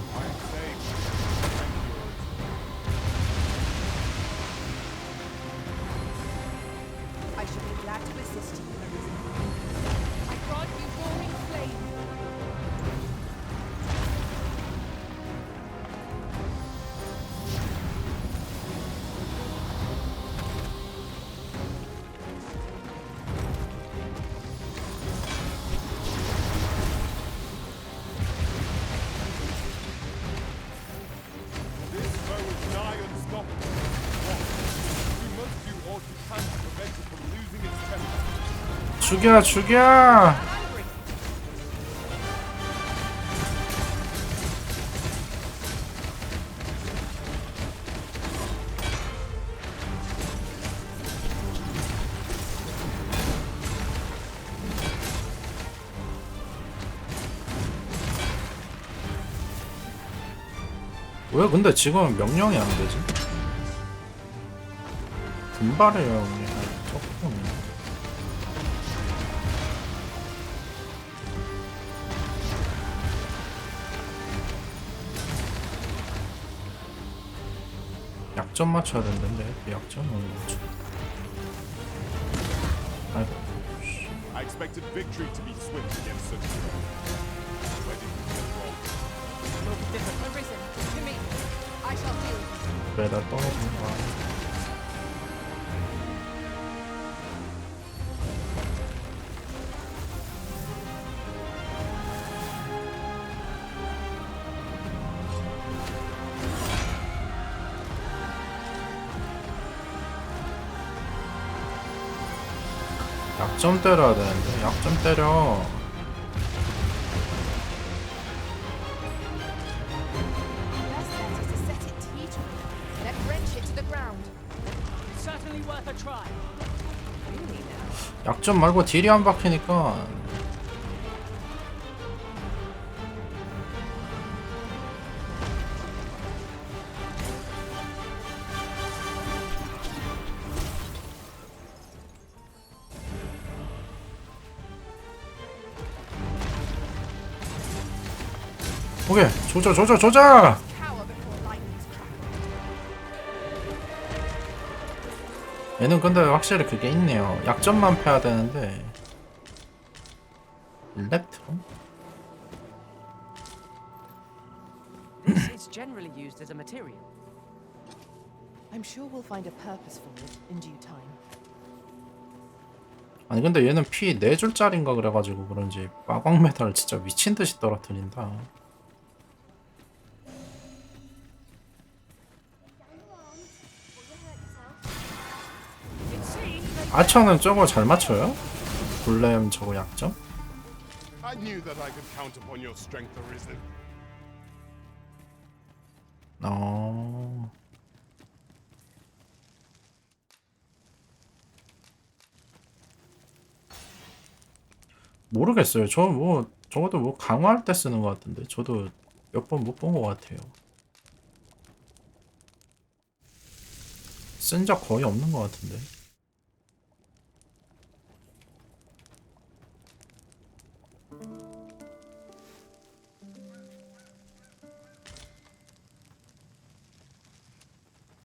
I should be glad to assist you, Arisen. I grant you roaring flame. This foe is nigh unstoppable. You must do all you can to prevent it from losing its temper. 죽여 죽여! 왜 근데 지금 명령이 안 되지? 분발의 영이 조금. 약점 맞춰야 되는데 그 약점은 뭐지? 아이고. I expected victory to be swift against such a foe. Where did we go wrong? Arisen, to me. I shall do. 왜 나 떨어지는 거야? 약점 때려야 되는데 약점 때려. Best bet is to set it teetering, then wrench it to the ground. Certainly worth a try. Really now? 약점 말고 딜이 안 박히니까. 오케이 조져 조져 조져. Cower before lightning's crackle. 얘는 근데 확실히 그게 있네요. 약점만 패야 되는데. 일렉트론? This is generally used as a material. I'm sure we'll find a purpose for it in due time. 아니 근데 얘는 피 4줄짜리인가 그래가지고 그런지 마광 메달을 진짜 미친듯이 떨어뜨린다. 아처는 저거 잘 맞춰요? 골렘 저거 약점? I knew that I could count upon your strength, Arisen. 어. 모르겠어요. 저 뭐 적어도 뭐 강화할 때 쓰는 것 같은데 저도 몇 번 못 본 것 같아요. 쓴 적 거의 없는 것 같은데.